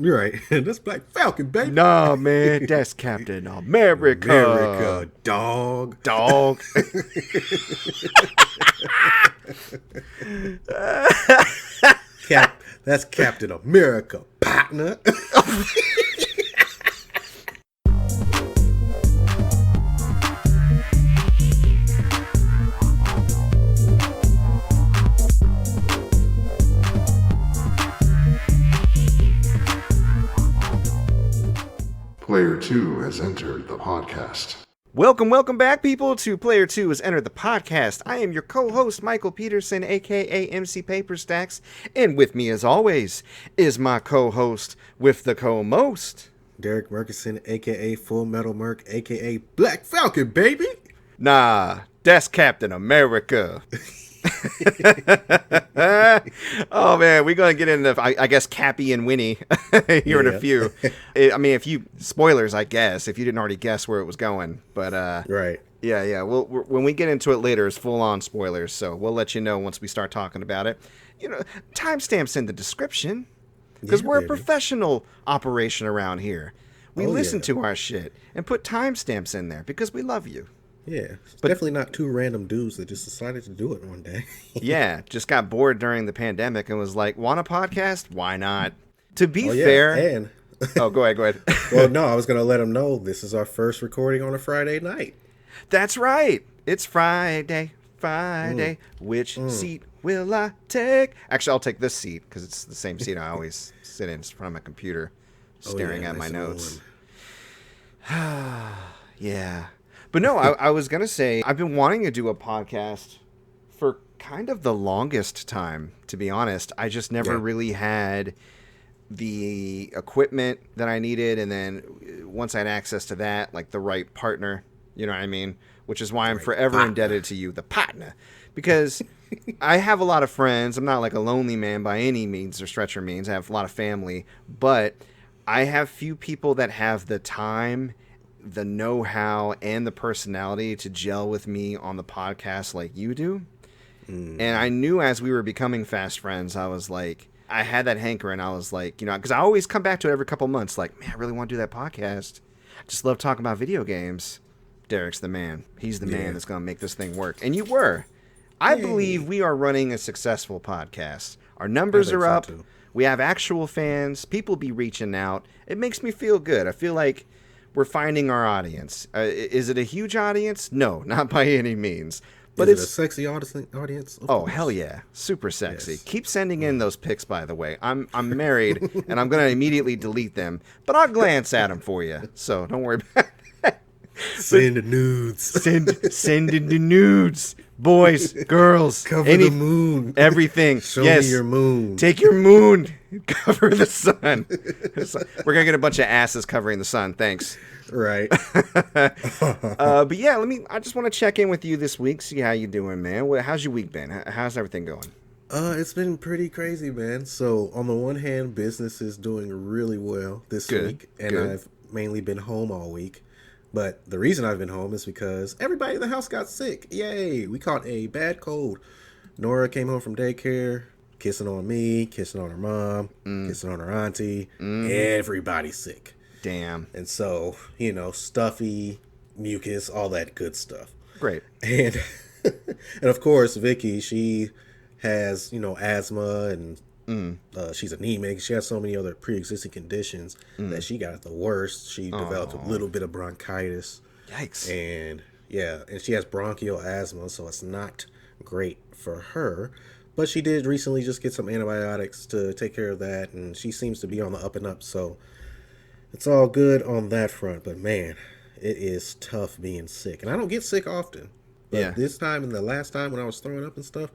You're right. That's Black Falcon, baby. Nah, man, that's Captain America. America, dog. Dog. That's Captain America, partner. Player 2 has entered the podcast. Welcome back, people, to Player 2 has entered the podcast. I am your co-host, Michael Peterson, a.k.a. MC Paperstacks, and with me, as always, is my co-host with the co-most, Derrick Murkison, a.k.a. Full Metal Merc, a.k.a. Black Falcon, baby. Nah, that's Captain America. Oh man, we're gonna get into I guess Cappy and Winnie here in a few. If you spoilers, I guess if you didn't already guess where it was going, but right, yeah. When we get into it later, it's full on spoilers, so we'll let you know once we start talking about it. You know, timestamps in the description because we're a professional operation around here. We listen to our shit and put timestamps in there because we love you. Yeah, but definitely not two random dudes that just decided to do it one day. Yeah, just got bored during the pandemic and was like, want a podcast? Why not? To be fair... And go ahead. Well, no, I was going to let them know this is our first recording on a Friday night. That's right. It's Friday. Which seat will I take? Actually, I'll take this seat because it's the same seat I always sit in front of my computer staring at my notes. Yeah. But no, I was going to say, I've been wanting to do a podcast for kind of the longest time, to be honest. I just never really had the equipment that I needed. And then once I had access to that, like the right partner, you know what I mean? Which is why I'm forever indebted to you, the partner. Because I have a lot of friends. I'm not like a lonely man by any means or stretch or means. I have a lot of family. But I have few people that have the time, the know-how, and the personality to gel with me on the podcast like you do. And I knew as we were becoming fast friends, I was like, I had that hankering. I was like, you know, because I always come back to it every couple months, like, man, I really want to do that podcast. I just love talking about video games. Derrick's the man. He's the man that's going to make this thing work. And you were. I believe we are running a successful podcast. Our numbers are up. So we have actual fans. People be reaching out. It makes me feel good. I feel like we're finding our audience. Is it a huge audience? No, not by any means. But it's a sexy audience. Oh, hell yeah. Super sexy. Yes. Keep sending in those pics, by the way. I'm married, and I'm going to immediately delete them. But I'll glance at them for you, so don't worry about that. Send the nudes. Send in the nudes. Boys, girls. Cover the moon. Everything. Show me your moon. Take your moon. Cover the sun. We're going to get a bunch of asses covering the sun. Thanks. Right. But yeah, I just want to check in with you this week, see how you doing, man. How's your week been? How's everything going? It's been pretty crazy, man. So on the one hand, business is doing really well this week, and I've mainly been home all week. But the reason I've been home is because everybody in the house got sick. Yay! We caught a bad cold. Nora came home from daycare, kissing on me, kissing on her mom, kissing on her auntie. Everybody's sick. Damn. And so, you know, stuffy, mucus, all that good stuff. Great. And of course, Vicky, she has, you know, asthma and she's anemic. She has so many other pre-existing conditions that she got the worst. She developed a little bit of bronchitis. Yikes. And and she has bronchial asthma, so it's not great for her. But she did recently just get some antibiotics to take care of that, and she seems to be on the up and up, so it's all good on that front. But man, it is tough being sick. And I don't get sick often. But this time and the last time when I was throwing up and stuff,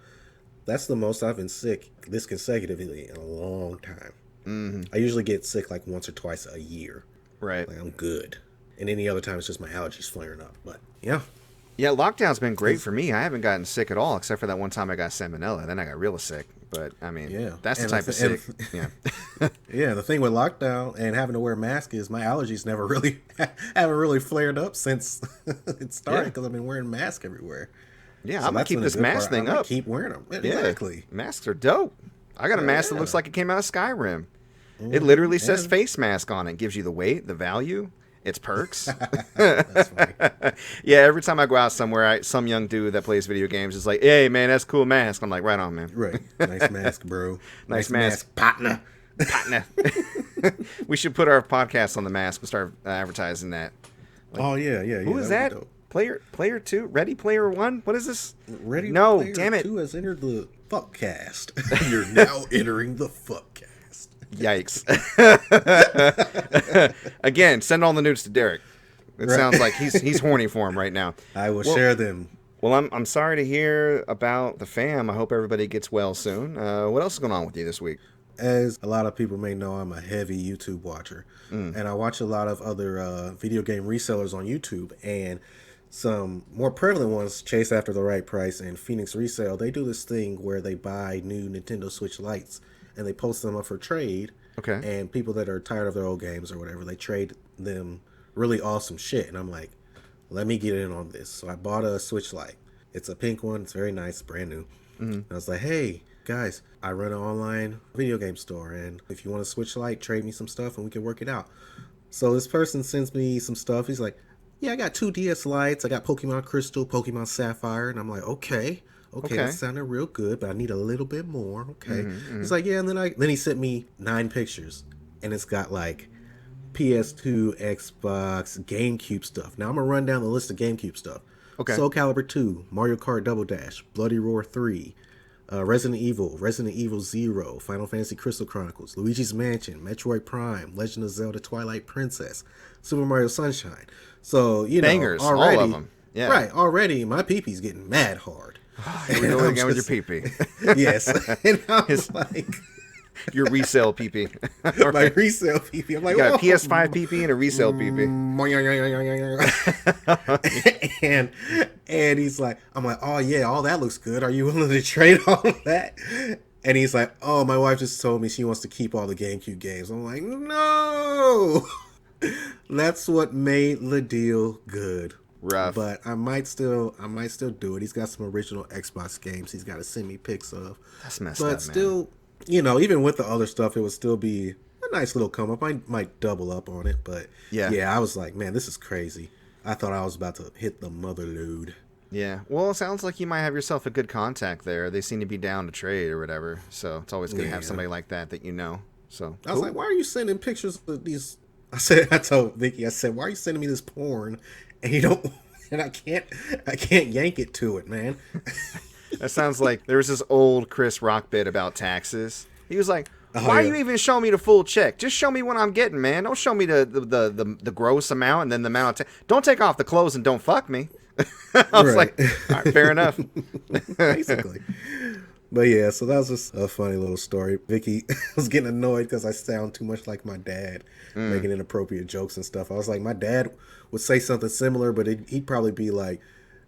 that's the most I've been sick this consecutively in a long time. I usually get sick like once or twice a year. Right. Like I'm good. And any other time it's just my allergies flaring up. But yeah. Yeah, lockdown's been great for me. I haven't gotten sick at all, except for that one time I got salmonella. Then I got real sick. But, I mean, that's the type of sick. Yeah, the thing with lockdown and having to wear a mask is my allergies never really haven't really flared up since it started because I've been wearing masks everywhere. Yeah, so I'm going to keep this mask thing up. Keep wearing them. Exactly. Masks are dope. I got a mask that looks like it came out of Skyrim. It literally says face mask on it. Gives you the weight, the value, its perks. That's funny. Yeah, every time I go out somewhere, some young dude that plays video games is like, hey, man, that's a cool mask. I'm like, right on, man. Right. Nice mask, bro. Nice mask. Partner. We should put our podcast on the mask and start advertising that. Oh, yeah. Who is that? Player 2? Ready Player 1? What is this? Ready No, Player damn it. 2 has entered the fuckcast. You're now entering the fuckcast. Yikes. Again, send all the nudes to Derrick. It sounds like he's horny for him right now. I will share them. Well, I'm sorry to hear about the fam. I hope everybody gets well soon. What else is going on with you this week? As a lot of people may know, I'm a heavy YouTube watcher. And I watch a lot of other video game resellers on YouTube. And some more prevalent ones, Chase After the Right Price and Phoenix Resale, they do this thing where they buy new Nintendo Switch Lites and they post them up for trade. Okay. And people that are tired of their old games or whatever, they trade them really awesome shit. And I'm like, let me get in on this. So I bought a Switch Lite. It's a pink one. It's very nice, brand new. And I was like, hey, guys, I run an online video game store. And if you want a Switch Lite, trade me some stuff and we can work it out. So this person sends me some stuff. He's like, yeah, I got 2 DS Lites. I got Pokemon Crystal, Pokemon Sapphire. And I'm like, okay, that sounded real good, but I need a little bit more. Okay. He's like, yeah, and then he sent me 9 pictures. And it's got like PS2, Xbox, GameCube stuff. Now I'm going to run down the list of GameCube stuff. Okay. Soul Calibur 2, Mario Kart Double Dash, Bloody Roar 3, Resident Evil 0, Final Fantasy Crystal Chronicles, Luigi's Mansion, Metroid Prime, Legend of Zelda Twilight Princess, Super Mario Sunshine. So, you know, bangers, already, all of them. Yeah. Right, already my pee-pee's getting mad hard. Here we go again with your pee-pee. Yes. And I'm like... Your resale pee-pee. My resale pee-pee. I'm like, you got a PS5 pee-pee and a resale pee-pee. and he's like, I'm like, oh yeah, all that looks good. Are you willing to trade all of that? And he's like, oh, my wife just told me she wants to keep all the GameCube games. I'm like, no. That's what made the deal good. Rough. But I might still do it. He's got some original Xbox games he's got to send me pics of. That's messed up, But still, man. You know, even with the other stuff, it would still be a nice little come up. I might double up on it, but yeah, I was like, man, this is crazy. I thought I was about to hit the mother load. Yeah. Well, it sounds like you might have yourself a good contact there. They seem to be down to trade or whatever. So it's always good to have somebody like that you know. So I was like, why are you sending pictures of these? I told Vicky, I said, why are you sending me this porn? And you don't, and I can't yank it to it, man. That sounds like there was this old Chris Rock bit about taxes. He was like, why are you even showing me the full check? Just show me what I'm getting, man. Don't show me the gross amount and then the amount of don't take off the clothes and don't fuck me. I was like, all right, fair enough. Basically. But yeah, so that was just a funny little story. Vicky was getting annoyed because I sound too much like my dad, making inappropriate jokes and stuff. I was like, my dad would say something similar, but he'd probably be like,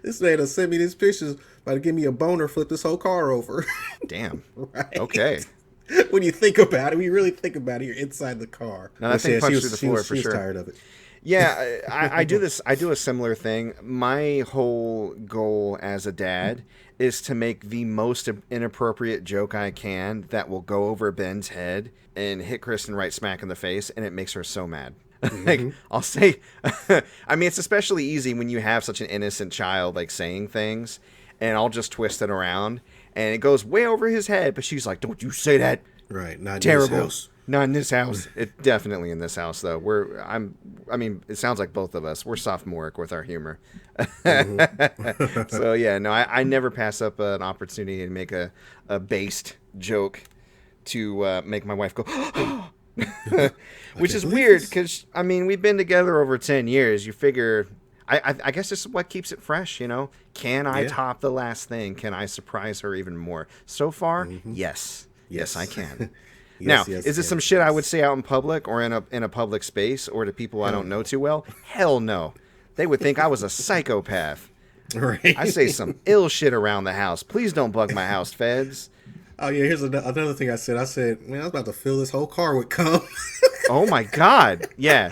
this man will send me these pictures, about to give me a boner, flip this whole car over. Damn. Right? Okay. When you think about it, when you really think about it, you're inside the car. No, that thing punched through the floor for she sure. was tired of it. Yeah, I do this. I do a similar thing. My whole goal as a dad is to make the most inappropriate joke I can that will go over Ben's head and hit Kristen right smack in the face, and it makes her so mad. Like, I'll say, I mean, it's especially easy when you have such an innocent child, like, saying things, and I'll just twist it around, and it goes way over his head, but she's like, don't you say that. Right, not terrible. In this house. Not in this house. It definitely in this house, though. I mean, it sounds like both of us. We're sophomoric with our humor. So, yeah, no, I never pass up an opportunity to make a based joke to make my wife go, which is weird because, I mean, we've been together over 10 years. You figure, I guess this is what keeps it fresh, you know? Can I top the last thing? Can I surprise her even more? So far, yes. Yes, I can. Now, is this some shit I would say out in public or in a public space or to people I don't know too well? Hell no. They would think I was a psychopath. Right. I say some ill shit around the house. Please don't bug my house, feds. Oh, yeah, here's another thing I said. I said, man, I was about to fill this whole car with cum. Oh, my God. Yeah.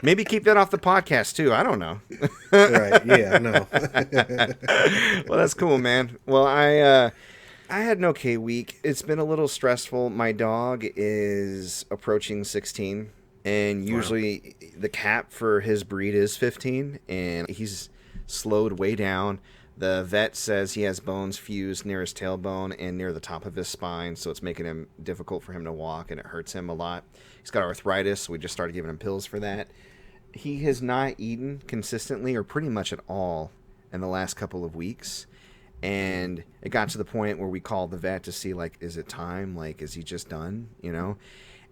Maybe keep that off the podcast, too. I don't know. Right. Yeah, no. Well, that's cool, man. Well, I had an okay week. It's been a little stressful. My dog is approaching 16, and usually the cap for his breed is 15, and he's slowed way down. The vet says he has bones fused near his tailbone and near the top of his spine, so it's making him difficult for him to walk, and it hurts him a lot. He's got arthritis, so we just started giving him pills for that. He has not eaten consistently or pretty much at all in the last couple of weeks. And it got to the point where we called the vet to see, like, is it time? Like, is he just done? You know?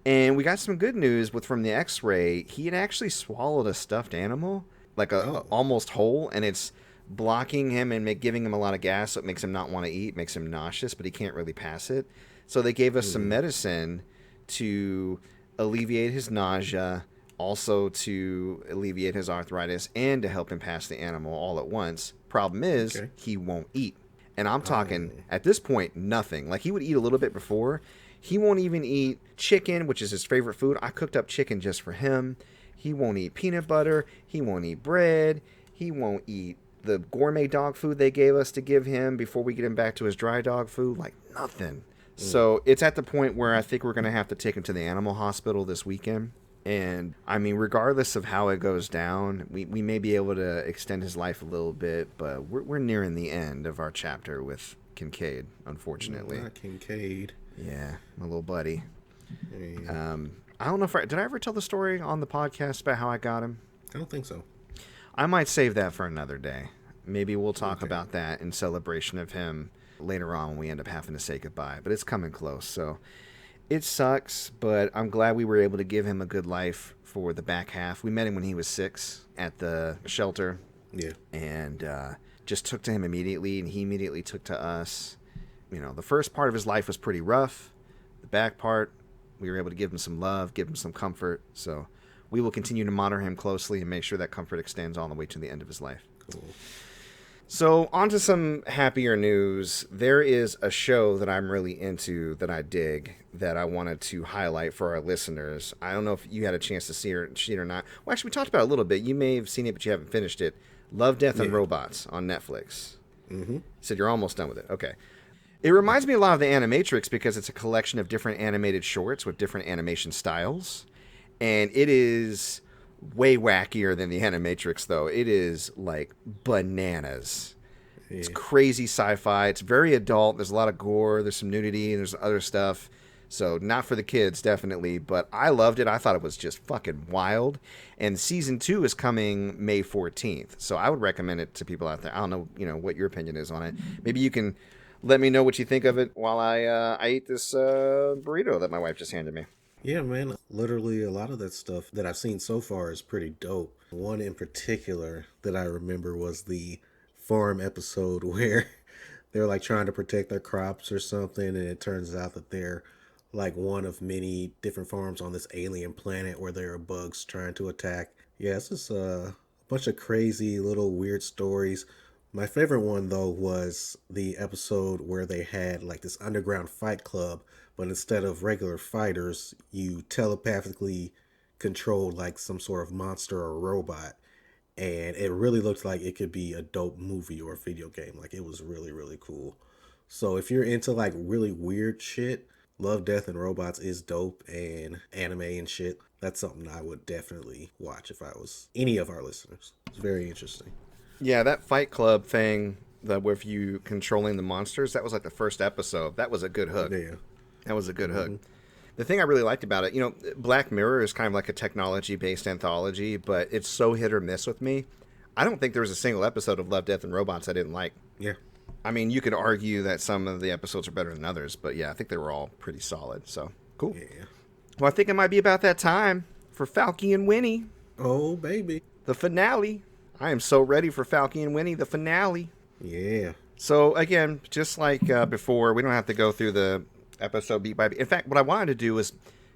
And we got some good news from the x-ray. He had actually swallowed a stuffed animal, like almost whole, and it's blocking him and giving him a lot of gas, so it makes him not want to eat, makes him nauseous, but he can't really pass it. So they gave us some medicine to alleviate his nausea, also to alleviate his arthritis, and to help him pass the animal all at once. Problem is, he won't eat. And I'm talking, at this point, nothing. Like, he would eat a little bit before. He won't even eat chicken, which is his favorite food. I cooked up chicken just for him. He won't eat peanut butter. He won't eat bread. He won't eat the gourmet dog food they gave us to give him before we get him back to his dry dog food. Like, nothing. So it's at the point where I think we're going to have to take him to the animal hospital this weekend. And, I mean, regardless of how it goes down, we may be able to extend his life a little bit, but we're nearing the end of our chapter with Kincaid, unfortunately. Not Kincaid. Yeah, my little buddy. Hey. I don't know if did I ever tell the story on the podcast about how I got him? I don't think so. I might save that for another day. Maybe we'll talk about that in celebration of him later on when we end up having to say goodbye. But it's coming close, so it sucks, but I'm glad we were able to give him a good life for the back half. We met him when he was 6 at the shelter. Yeah. And just took to him immediately, and he immediately took to us. You know, the first part of his life was pretty rough. The back part, we were able to give him some love, give him some comfort. So we will continue to monitor him closely and make sure that comfort extends all the way to the end of his life. Cool. So on to some happier news. There is a show that I'm really into that I dig that I wanted to highlight for our listeners. I don't know if you had a chance to see it or not. Well, actually, we talked about it a little bit. You may have seen it, but you haven't finished it. Love, Death, and Robots on Netflix. Mm-hmm. Said you're almost done with it. Okay. It reminds me a lot of the Animatrix because it's a collection of different animated shorts with different animation styles. And it is way wackier than the Animatrix, though. It is, like, bananas. Yeah. It's crazy sci-fi. It's very adult. There's a lot of gore. There's some nudity. And there's other stuff. So not for the kids, definitely. But I loved it. I thought it was just fucking wild. And season 2 is coming May 14th. So I would recommend it to people out there. I don't know, what your opinion is on it. Maybe you can let me know what you think of it while I eat this burrito that my wife just handed me. Yeah, man. Literally, a lot of that stuff that I've seen so far is pretty dope. One in particular that I remember was the farm episode where they're like trying to protect their crops or something, and it turns out that they're like one of many different farms on this alien planet where there are bugs trying to attack. Yeah, it's just a bunch of crazy little weird stories. My favorite one, though, was the episode where they had like this underground fight club, but instead of regular fighters, you telepathically controlled like some sort of monster or robot. And it really looked like it could be a dope movie or a video game. Like, it was really, really cool. So if you're into like really weird shit, Love, Death, and Robots is dope, and anime and shit. That's something I would definitely watch if I was any of our listeners. It's very interesting. Yeah, that Fight Club thing, with you controlling the monsters, that was like the first episode. That was a good hook. Yeah. That was a good hook. The thing I really liked about it, Black Mirror is kind of like a technology-based anthology, but it's so hit or miss with me. I don't think there was a single episode of Love, Death, and Robots I didn't like. Yeah. I mean, you could argue that some of the episodes are better than others, but yeah, I think they were all pretty solid, so cool. Yeah. Well, I think it might be about that time for Falcon and Winnie. Oh, baby. The finale. I am so ready for Falcon and Winnie, the finale. Yeah. So, again, just like before, we don't have to go through the episode beat by beat. In fact, what I wanted to do was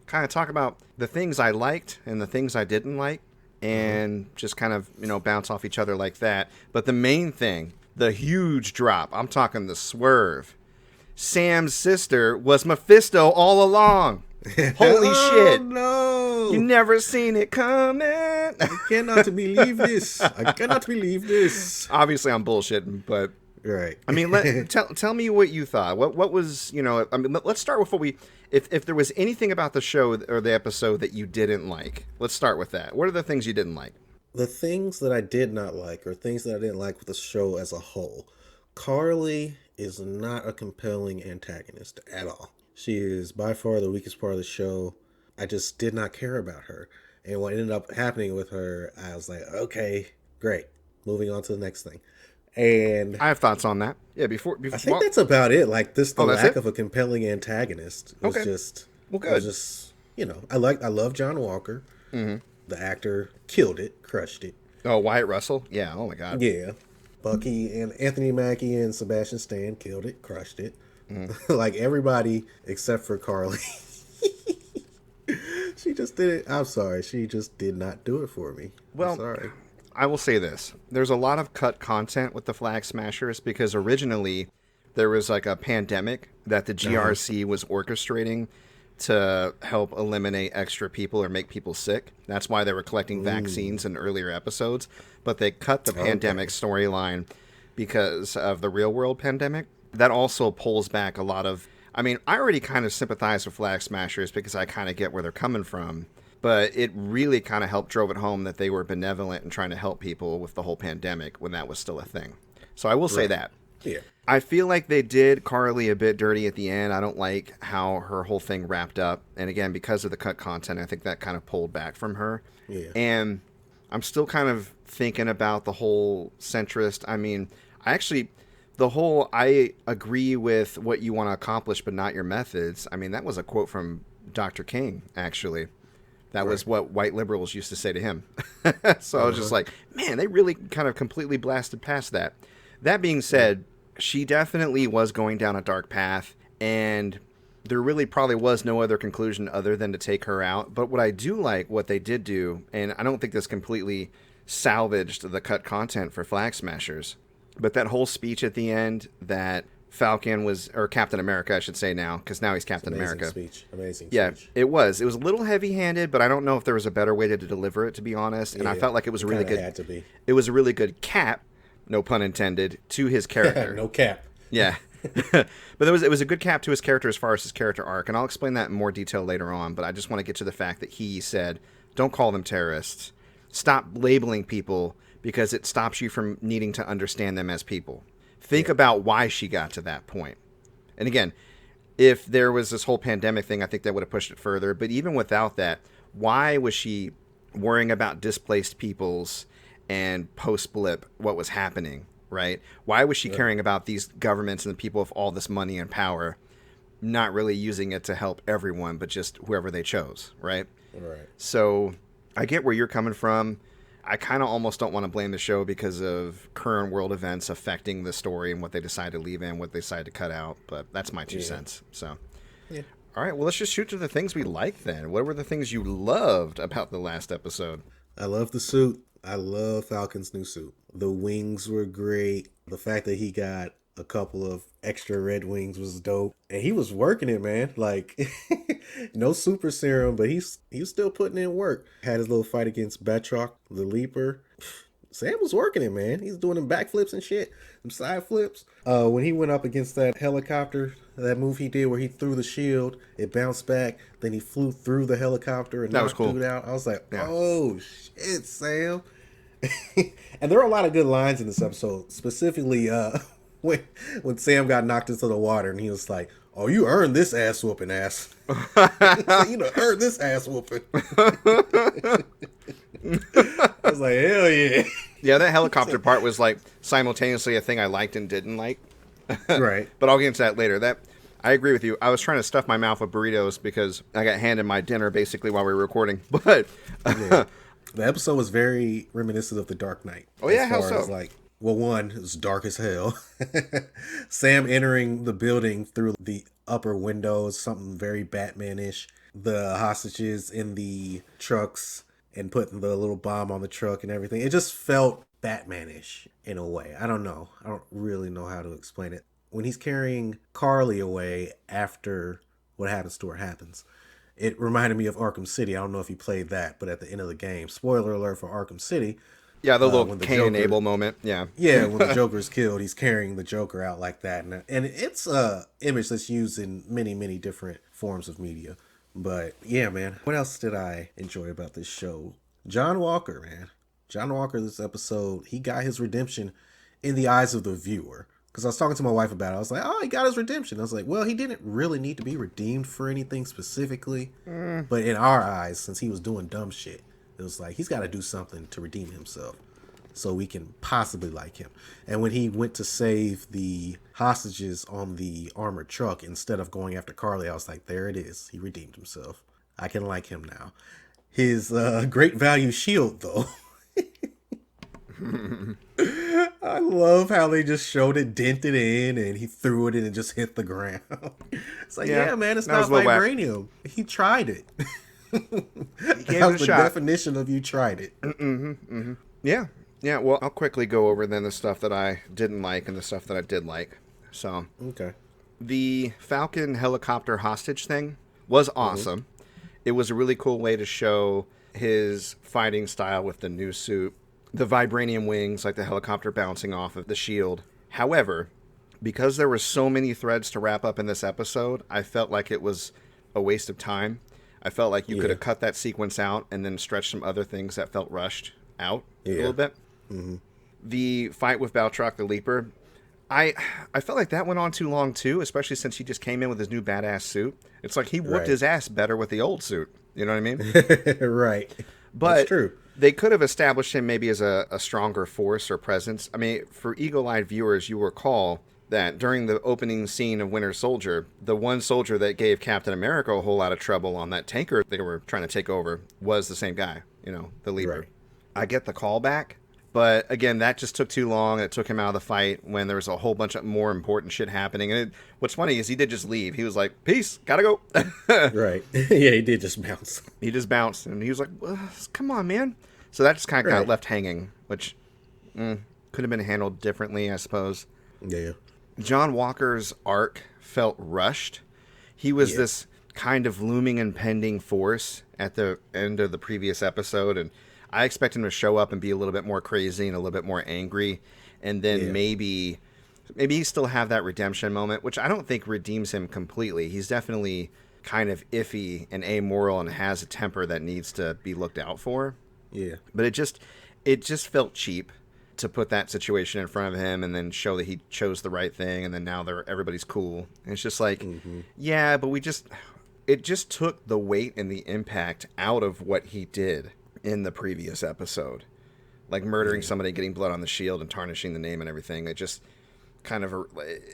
kind of talk about the things I liked and the things I didn't like, and just kind of, bounce off each other like that. But the main thing, the huge drop, I'm talking the swerve. Sam's sister was Mephisto all along. Holy shit. No. You never seen it coming. I cannot believe this. I cannot believe this. Obviously, I'm bullshitting, but Right. I mean, tell me what you thought. What was, I mean, let's start with what if there was anything about the show or the episode that you didn't like. Let's start with that. What are the things you didn't like? The things that I did not like, or things that I didn't like with the show as a whole. Carly is not a compelling antagonist at all. She is by far the weakest part of the show. I just did not care about her. And what ended up happening with her, I was like, okay, great. Moving on to the next thing. And I have thoughts on that. Yeah, before I think that's about it. Like the lack of a compelling antagonist was just good. Was just, I love John Walker. Mm-hmm. The actor killed it, crushed it. Oh, Wyatt Russell? Yeah, oh my God. Yeah. Bucky and Anthony Mackie and Sebastian Stan killed it, crushed it. Mm-hmm. Like everybody except for Carly. She just did it. I'm sorry. She just did not do it for me. Well, I'm sorry. I will say this. There's a lot of cut content with the Flag Smashers because originally there was like a pandemic that the GRC was orchestrating to help eliminate extra people or make people sick. That's why they were collecting vaccines in earlier episodes. But they cut the pandemic storyline because of the real world pandemic. That also pulls back a lot of... I mean, I already kind of sympathize with Flag Smashers because I kind of get where they're coming from. But it really kind of drove it home that they were benevolent and trying to help people with the whole pandemic when that was still a thing. So I will say that. Yeah. I feel like they did Carly a bit dirty at the end. I don't like how her whole thing wrapped up. And again, because of the cut content, I think that kind of pulled back from her. Yeah. And I'm still kind of thinking about the whole centrist. I mean, I agree with what you want to accomplish, but not your methods. I mean, that was a quote from Dr. King, actually. That was what white liberals used to say to him. So I was just like, man, they really kind of completely blasted past that. That being said, she definitely was going down a dark path, and there really probably was no other conclusion other than to take her out. But what I do like, what they did do, and I don't think this completely salvaged the cut content for Flag Smashers, but that whole speech at the end that Falcon was, or Captain America, I should say now, because now he's Captain America. Amazing speech. Yeah, it was. It was a little heavy-handed, but I don't know if there was a better way to deliver it, to be honest. And I felt like it was a really good. Had to be. It was a really good cap, no pun intended, to his character. No cap. Yeah, but it was a good cap to his character as far as his character arc, and I'll explain that in more detail later on. But I just want to get to the fact that he said, "Don't call them terrorists. Stop labeling people because it stops you from needing to understand them as people." Think about why she got to that point. And again, if there was this whole pandemic thing, I think that would have pushed it further. But even without that, why was she worrying about displaced peoples and post-blip what was happening, right? Why was she caring about these governments and the people with all this money and power, not really using it to help everyone, but just whoever they chose, right? Right. So I get where you're coming from. I kind of almost don't want to blame the show because of current world events affecting the story and what they decide to leave in, what they decide to cut out. But that's my 2 cents. So, all right. Well, let's just shoot to the things we like then. What were the things you loved about the last episode? I love the suit. I love Falcon's new suit. The wings were great. The fact that he got a couple of extra red wings was dope. And he was working it, man. Like, no super serum, but he's still putting in work. Had his little fight against Batroc, the Leaper. Sam was working it, man. He's doing them backflips and shit. Them side flips. When he went up against that helicopter, that move he did where he threw the shield, it bounced back, then he flew through the helicopter and knocked dude out. I was like, oh, shit, Sam. And there are a lot of good lines in this episode, specifically when Sam got knocked into the water and he was like, oh, you earned this ass whooping, ass. You know, earned this ass whooping. I was like, hell yeah. Yeah, that helicopter part was like simultaneously a thing I liked and didn't like. Right. But I'll get into that later. I agree with you. I was trying to stuff my mouth with burritos because I got handed my dinner basically while we were recording. But the episode was very reminiscent of The Dark Knight. Oh yeah, how so? Like, well, one, it was dark as hell. Sam entering the building through the upper windows, something very Batman-ish. The hostages in the trucks and putting the little bomb on the truck and everything. It just felt Batman-ish in a way. I don't know. I don't really know how to explain it. When he's carrying Carly away after what happens to her happens, it reminded me of Arkham City. I don't know if you played that, but at the end of the game, spoiler alert for Arkham City, Yeah, the little when the Cain and Joker- Abel moment. Yeah. Yeah, when the Joker's killed, he's carrying the Joker out like that, and it's a image that's used in many, many different forms of media. But yeah, man, what else did I enjoy about this show? John Walker, man. John Walker, this episode, he got his redemption in the eyes of the viewer. Because I was talking to my wife about it. I was like, oh, he got his redemption. I was like, well, he didn't really need to be redeemed for anything specifically. But in our eyes, since he was doing dumb shit, it was like, he's got to do something to redeem himself so we can possibly like him. And when he went to save the hostages on the armored truck, instead of going after Carly, I was like, there it is. He redeemed himself. I can like him now. His great value shield, though. I love how they just showed it dented in and he threw it in and just hit the ground. It's like, yeah man, it's not vibranium. He tried it. That was the definition of you tried it. Yeah. Yeah, well, I'll quickly go over then the stuff that I didn't like and the stuff that I did like. So, okay. The Falcon helicopter hostage thing was awesome. It was a really cool way to show his fighting style with the new suit. The vibranium wings, like the helicopter bouncing off of the shield. However, because there were so many threads to wrap up in this episode, I felt like it was a waste of time. I felt like you could have cut that sequence out and then stretched some other things that felt rushed out a little bit. The fight with Baltrock the Leaper, I felt like that went on too long too, especially since he just came in with his new badass suit. It's like he whooped his ass better with the old suit. You know what I mean? Right. But that's true. They could have established him maybe as a stronger force or presence. I mean, for eagle-eyed viewers, you recall that during the opening scene of Winter Soldier, the one soldier that gave Captain America a whole lot of trouble on that tanker they were trying to take over was the same guy, you know, the Leaper. Right. I get the callback, but again, that just took too long. It took him out of the fight when there was a whole bunch of more important shit happening. And what's funny is he did just leave. He was like, peace, gotta go. Right. Yeah, he did just bounce. He just bounced, and he was like, well, come on, man. So that just kind of got left hanging, which could have been handled differently, I suppose. Yeah. John Walker's arc felt rushed. He was this kind of looming impending force at the end of the previous episode, and I expect him to show up and be a little bit more crazy and a little bit more angry, and then maybe he still have that redemption moment, which I don't think redeems him completely. He's definitely kind of iffy and amoral and has a temper that needs to be looked out for. Yeah. But it just felt cheap to put that situation in front of him and then show that he chose the right thing, and then now everybody's cool. And it's just like, yeah, but it just took the weight and the impact out of what he did in the previous episode. Like murdering somebody, getting blood on the shield, and tarnishing the name and everything. They just kind of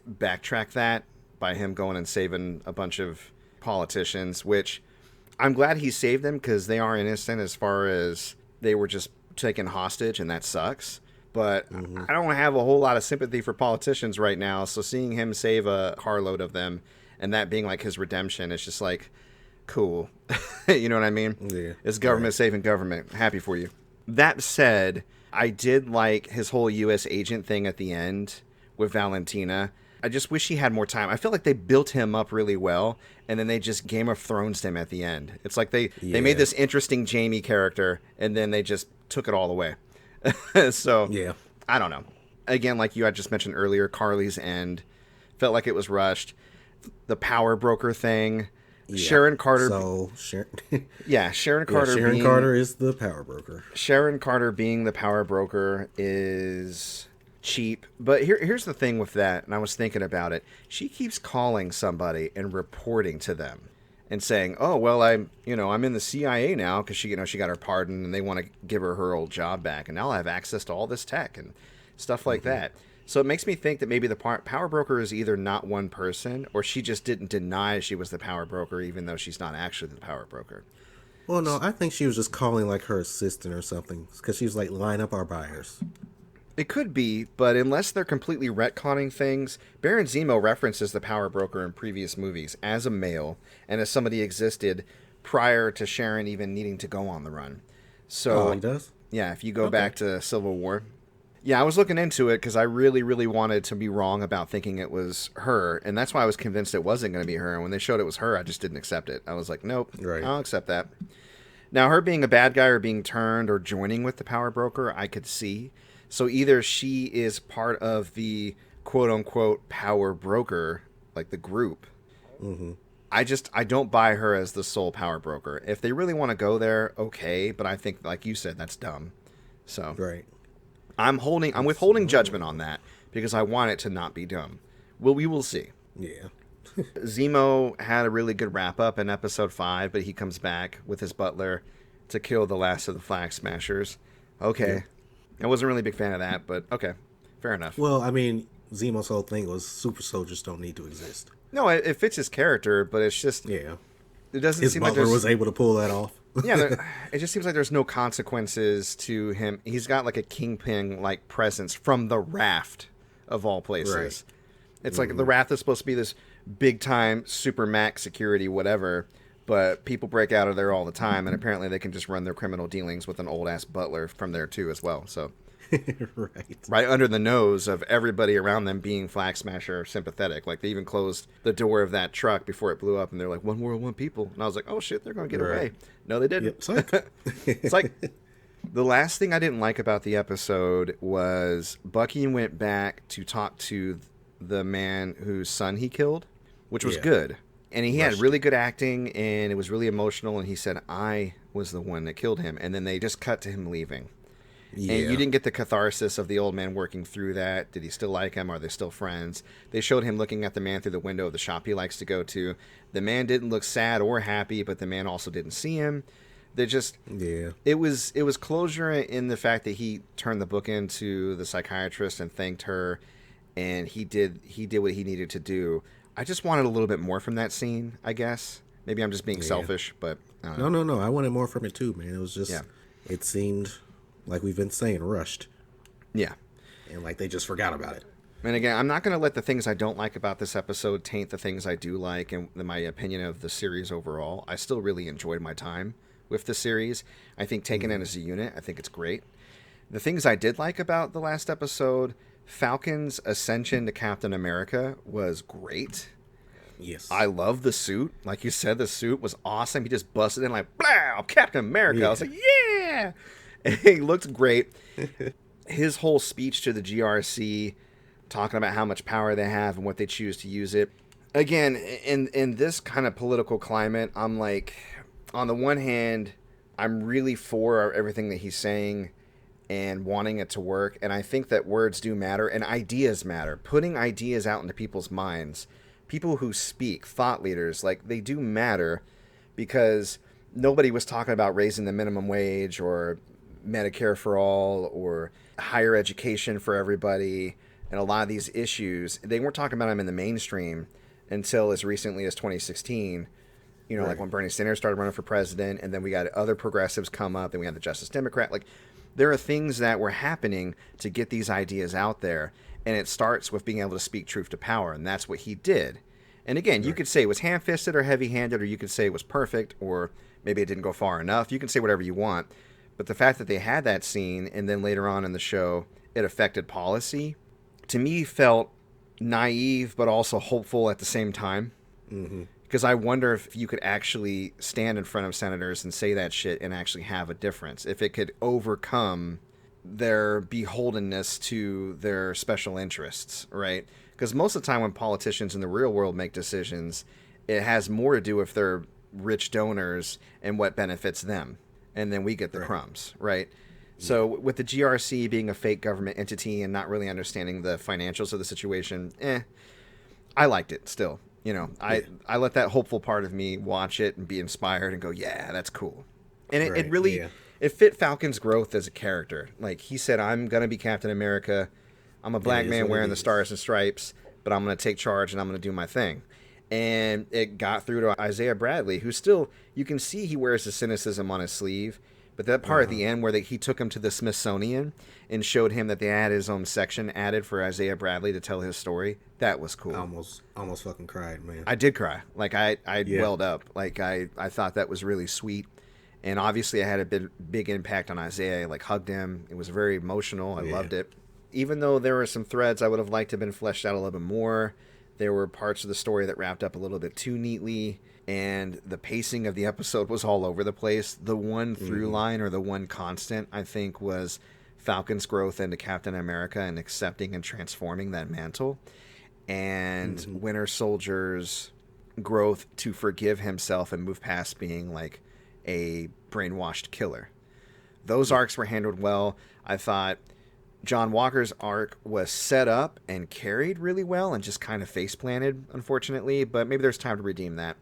backtrack that by him going and saving a bunch of politicians, which I'm glad he saved them because they are innocent as far as they were just taken hostage, and that sucks. But I don't have a whole lot of sympathy for politicians right now, so seeing him save a carload of them and that being like his redemption, it's just like, cool. You know what I mean? Yeah. It's government saving government. Happy for you. That said, I did like his whole U.S. agent thing at the end with Valentina. I just wish he had more time. I feel like they built him up really well, and then they just Game of Thrones him at the end. It's like they made this interesting Jamie character, and then they just took it all away. So, I don't know. Again, like you had just mentioned earlier, Carly's end felt like it was rushed. The power broker thing. Yeah. Sharon Carter. Sharon Carter. Sharon Carter is the power broker. Sharon Carter being the power broker is cheap. But here's the thing with that, and I was thinking about it. She keeps calling somebody and reporting to them and saying, "Oh, well, I'm in the CIA now because she got her pardon and they want to give her old job back, and now I have access to all this tech and stuff like that." So it makes me think that maybe the power broker is either not one person, or she just didn't deny she was the power broker, even though she's not actually the power broker. Well, no, I think she was just calling like her assistant or something, because she was like, line up our buyers. It could be, but unless they're completely retconning things, Baron Zemo references the power broker in previous movies as a male and as somebody existed prior to Sharon even needing to go on the run. So, he does? Yeah, if you go back to Civil War. Yeah, I was looking into it because I really, really wanted to be wrong about thinking it was her, and that's why I was convinced it wasn't going to be her. And when they showed it was her, I just didn't accept it. I was like, nope, I'll accept that. Now, her being a bad guy or being turned or joining with the power broker, I could see. So either she is part of the quote-unquote power broker, like the group. Mm-hmm. I don't buy her as the sole power broker. If they really want to go there, okay. But I think, like you said, that's dumb. So Right. I'm withholding judgment on that because I want it to not be dumb. Well, we will see. Yeah. Zemo had a really good wrap-up in episode 5, but he comes back with his butler to kill the last of the Flag Smashers. Okay. Yeah. I wasn't really a big fan of that, but okay. Fair enough. Well, I mean, Zemo's whole thing was super soldiers don't need to exist. No, it fits his character, but it's just... Yeah. It doesn't His seem like butler was able to pull that off. Yeah, it just seems like there's no consequences to him. He's got like a kingpin-like presence from the Raft, of all places. Right. It's like the Raft is supposed to be this big-time super max security whatever, but people break out of there all the time, and apparently they can just run their criminal dealings with an old-ass butler from there too as well. So right under the nose of everybody around them being Flag Smasher sympathetic. Like they even closed the door of that truck before it blew up, and they're like, "One world, one people." And I was like, "Oh shit, they're going to get away." No, they didn't. Yep, It's like the last thing I didn't like about the episode was Bucky went back to talk to the man whose son he killed, which was good. And he had really good acting, and it was really emotional, and he said, "I was the one that killed him." And then they just cut to him leaving. Yeah. And you didn't get the catharsis of the old man working through that. Did he still like him? Are they still friends? They showed him looking at the man through the window of the shop he likes to go to. The man didn't look sad or happy, but the man also didn't see him. They just... Yeah. It was closure in the fact that he turned the book into the psychiatrist and thanked her, and he did what he needed to do. I just wanted a little bit more from that scene, I guess. Maybe I'm just being selfish, but... I don't know. No. I wanted more from it too, man. It was just... Yeah. It seemed... like we've been saying, rushed. Yeah. And like they just forgot about it. And again, I'm not going to let the things I don't like about this episode taint the things I do like and my opinion of the series overall. I still really enjoyed my time with the series. I think taken it as a unit, I think it's great. The things I did like about the last episode, Falcon's ascension to Captain America was great. Yes. I love the suit. Like you said, the suit was awesome. He just busted in like, blah, Captain America. Yeah. I was like, yeah! He looked great. His whole speech to the GRC, talking about how much power they have and what they choose to use it. Again, in this kind of political climate, I'm like, on the one hand, I'm really for everything that he's saying and wanting it to work. And I think that words do matter and ideas matter. Putting ideas out into people's minds, people who speak, thought leaders, like they do matter because nobody was talking about raising the minimum wage or Medicare for all or higher education for everybody, and a lot of these issues, they weren't talking about them in the mainstream until as recently as 2016. You know, like when Bernie Sanders started running for president, and then we got other progressives come up, then we had the Justice Democrat. Like, there are things that were happening to get these ideas out there, and it starts with being able to speak truth to power, and that's what he did. And again, you could say it was ham-fisted or heavy-handed, or you could say it was perfect, or maybe it didn't go far enough. You can say whatever you want. But the fact that they had that scene, and then later on in the show, it affected policy, to me felt naive, but also hopeful at the same time. Mm-hmm. Because I wonder if you could actually stand in front of senators and say that shit and actually have a difference. If it could overcome their beholdenness to their special interests, right? Because most of the time when politicians in the real world make decisions, it has more to do with their rich donors and what benefits them. And then we get the crumbs, right? So with the GRC being a fake government entity and not really understanding the financials of the situation, I liked it still. You know, I let that hopeful part of me watch it and be inspired and go, yeah, that's cool. And it really, it fit Falcon's growth as a character. Like he said, I'm going to be Captain America. I'm a black man wearing the stars and stripes, but I'm going to take charge and I'm going to do my thing. And it got through to Isaiah Bradley, who still, you can see he wears the cynicism on his sleeve. But that part at the end where he took him to the Smithsonian and showed him that they had his own section added for Isaiah Bradley to tell his story, that was cool. Almost fucking cried, man. I did cry. Like, I welled up. Like, I thought that was really sweet. And obviously I had a big impact on Isaiah. I, like, hugged him. It was very emotional. I loved it. Even though there were some threads I would have liked to have been fleshed out a little bit more, there were parts of the story that wrapped up a little bit too neatly. and the pacing of the episode was all over the place. The one through line, or the one constant, I think, was Falcon's growth into Captain America and accepting and transforming that mantle, and Winter Soldier's growth to forgive himself and move past being like a brainwashed killer. Those arcs were handled well. I thought John Walker's arc was set up and carried really well and just kind of face planted, unfortunately, but maybe there's time to redeem that.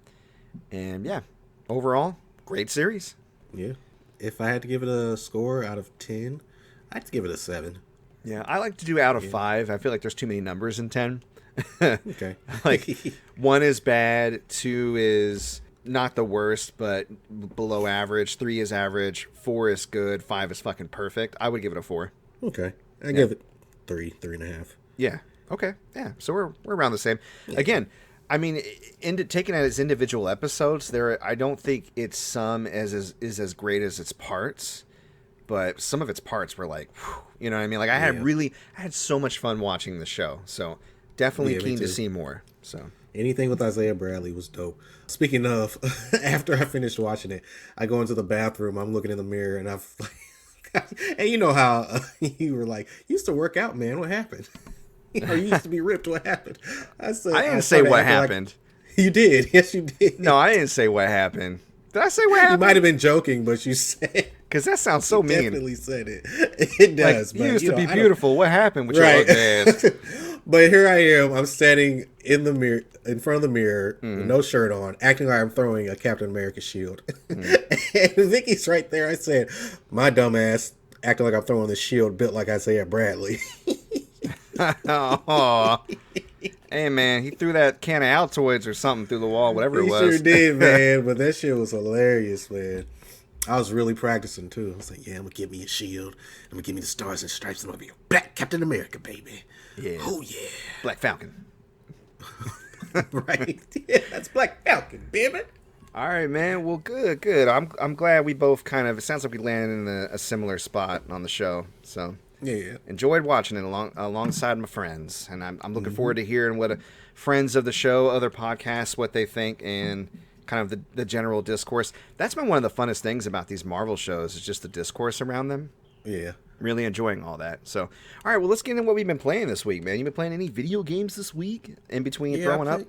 And yeah, overall, great series. Yeah. If I had to give it a score out of 10, I'd give it a 7. Yeah, I like to do out of 5. I feel like there's too many numbers in 10. Okay. Like 1 is bad, 2 is not the worst, but below average, 3 is average, 4 is good, 5 is fucking perfect. I would give it a 4. Okay. I give it 3.5. Yeah. Okay. Yeah. So we're around the same. Yeah. Again, I mean, taking it as individual episodes, I don't think its sum is as great as its parts, but some of its parts were like, whew, you know what I mean? Like I had so much fun watching the show. So definitely keen to see more. So anything with Isaiah Bradley was dope. Speaking of, after I finished watching it, I go into the bathroom. I'm looking in the mirror, and I've and you know how you were like, you used to work out, man. What happened? Or you used to be ripped. What happened? I didn't say what happened. Like, you did. Yes, you did. No, I didn't say what happened. Did I say what happened? You might have been joking, but you said. Because that sounds so mean. Definitely said it. It does. Like, you used to be beautiful. What happened with your ugly ass? But here I am. I'm standing in the mirror, in front of the mirror, with no shirt on, acting like I'm throwing a Captain America shield. And Vicky's right there. I said, my dumb ass acting like I'm throwing the shield built like Isaiah Bradley. Oh, hey man, he threw that can of Altoids or something through the wall, whatever it was. He sure did, man. But that shit was hilarious, man. I was really practicing too. I was like, yeah, I'm gonna give me a shield. I'm gonna give me the stars and stripes, and I'm gonna be a Black Captain America, baby. Yeah. Oh yeah. Black Falcon. Right. Yeah, that's Black Falcon, baby. All right, man. Well, good. I'm glad we both kind of. It sounds like we landed in a similar spot on the show. So yeah. Enjoyed watching it alongside my friends, and I'm looking forward to hearing what friends of the show, other podcasts, what they think, and kind of the general discourse. That's been one of the funnest things about these Marvel shows, is just the discourse around them. Yeah. Really enjoying all that. So, all right, well, let's get into what we've been playing this week, man. You been playing any video games this week in between throwing up?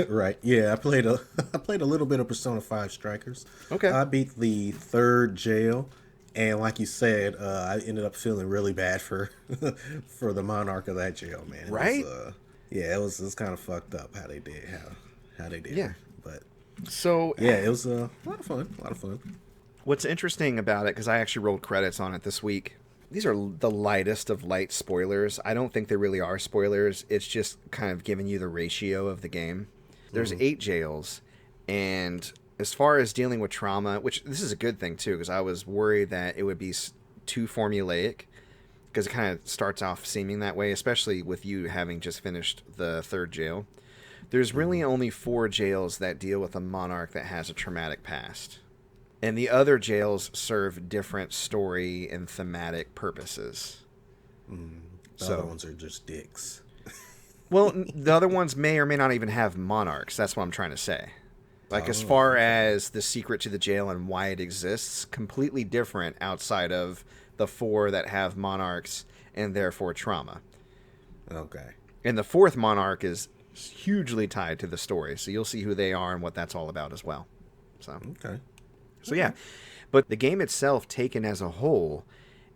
Right. Yeah, I played a little bit of Persona 5 Strikers. Okay. I beat the 3rd jail, and like you said, I ended up feeling really bad for the monarch of that jail, man. Right? It was kind of fucked up how they did it. Yeah. But so yeah, it was a lot of fun. What's interesting about it, because I actually rolled credits on it this week, these are the lightest of light spoilers. I don't think they really are spoilers. It's just kind of giving you the ratio of the game. There's 8 jails, and as far as dealing with trauma, which this is a good thing too, because I was worried that it would be too formulaic, because it kind of starts off seeming that way, especially with you having just finished the 3rd jail. There's really only 4 jails that deal with a monarch that has a traumatic past. And the other jails serve different story and thematic purposes. The other ones are just dicks. Well, the other ones may or may not even have monarchs. That's what I'm trying to say. Like, as far as the secret to the jail and why it exists, completely different outside of the 4 that have monarchs and therefore trauma. Okay. And the 4th monarch is hugely tied to the story, so you'll see who they are and what that's all about as well. So okay. So yeah, but the game itself, taken as a whole,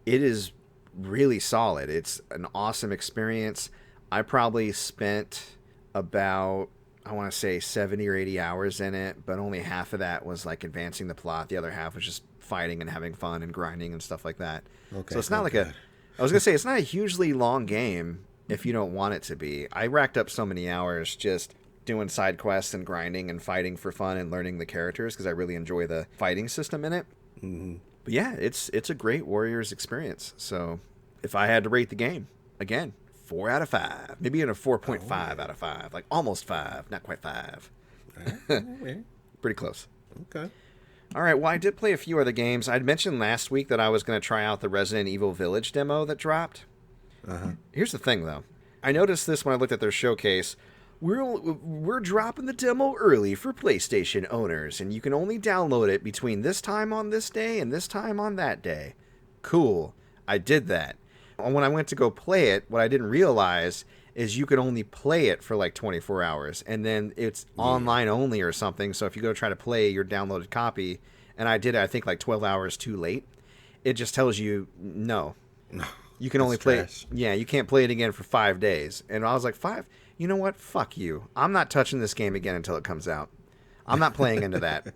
it is really solid. It's an awesome experience. I probably spent about, I want to say 70 or 80 hours in it, but only half of that was like advancing the plot. The other half was just fighting and having fun and grinding and stuff like that. Okay. So it's not like I was going to say, it's not a hugely long game if you don't want it to be. I racked up so many hours just doing side quests and grinding and fighting for fun and learning the characters, because I really enjoy the fighting system in it. But yeah, it's a great Warriors experience. So if I had to rate the game, again, 4 out of 5, maybe in a 4.5 out of 5, like almost 5, not quite 5. Pretty close. Okay. All right, well, I did play a few other games. I'd mentioned last week that I was going to try out the Resident Evil Village demo that dropped. Here's the thing, though. I noticed this when I looked at their showcase. we're dropping the demo early for PlayStation owners, and you can only download it between this time on this day and this time on that day. Cool. I did that. And when I went to go play it, what I didn't realize is you could only play it for like 24 hours, and then it's online only or something. So if you go try to play your downloaded copy, and I did it, I think like 12 hours too late, it just tells you no. You can only play it. Yeah, you can't play it again for 5 days. And I was like, 5? You know what? Fuck you. I'm not touching this game again until it comes out. I'm not playing into that.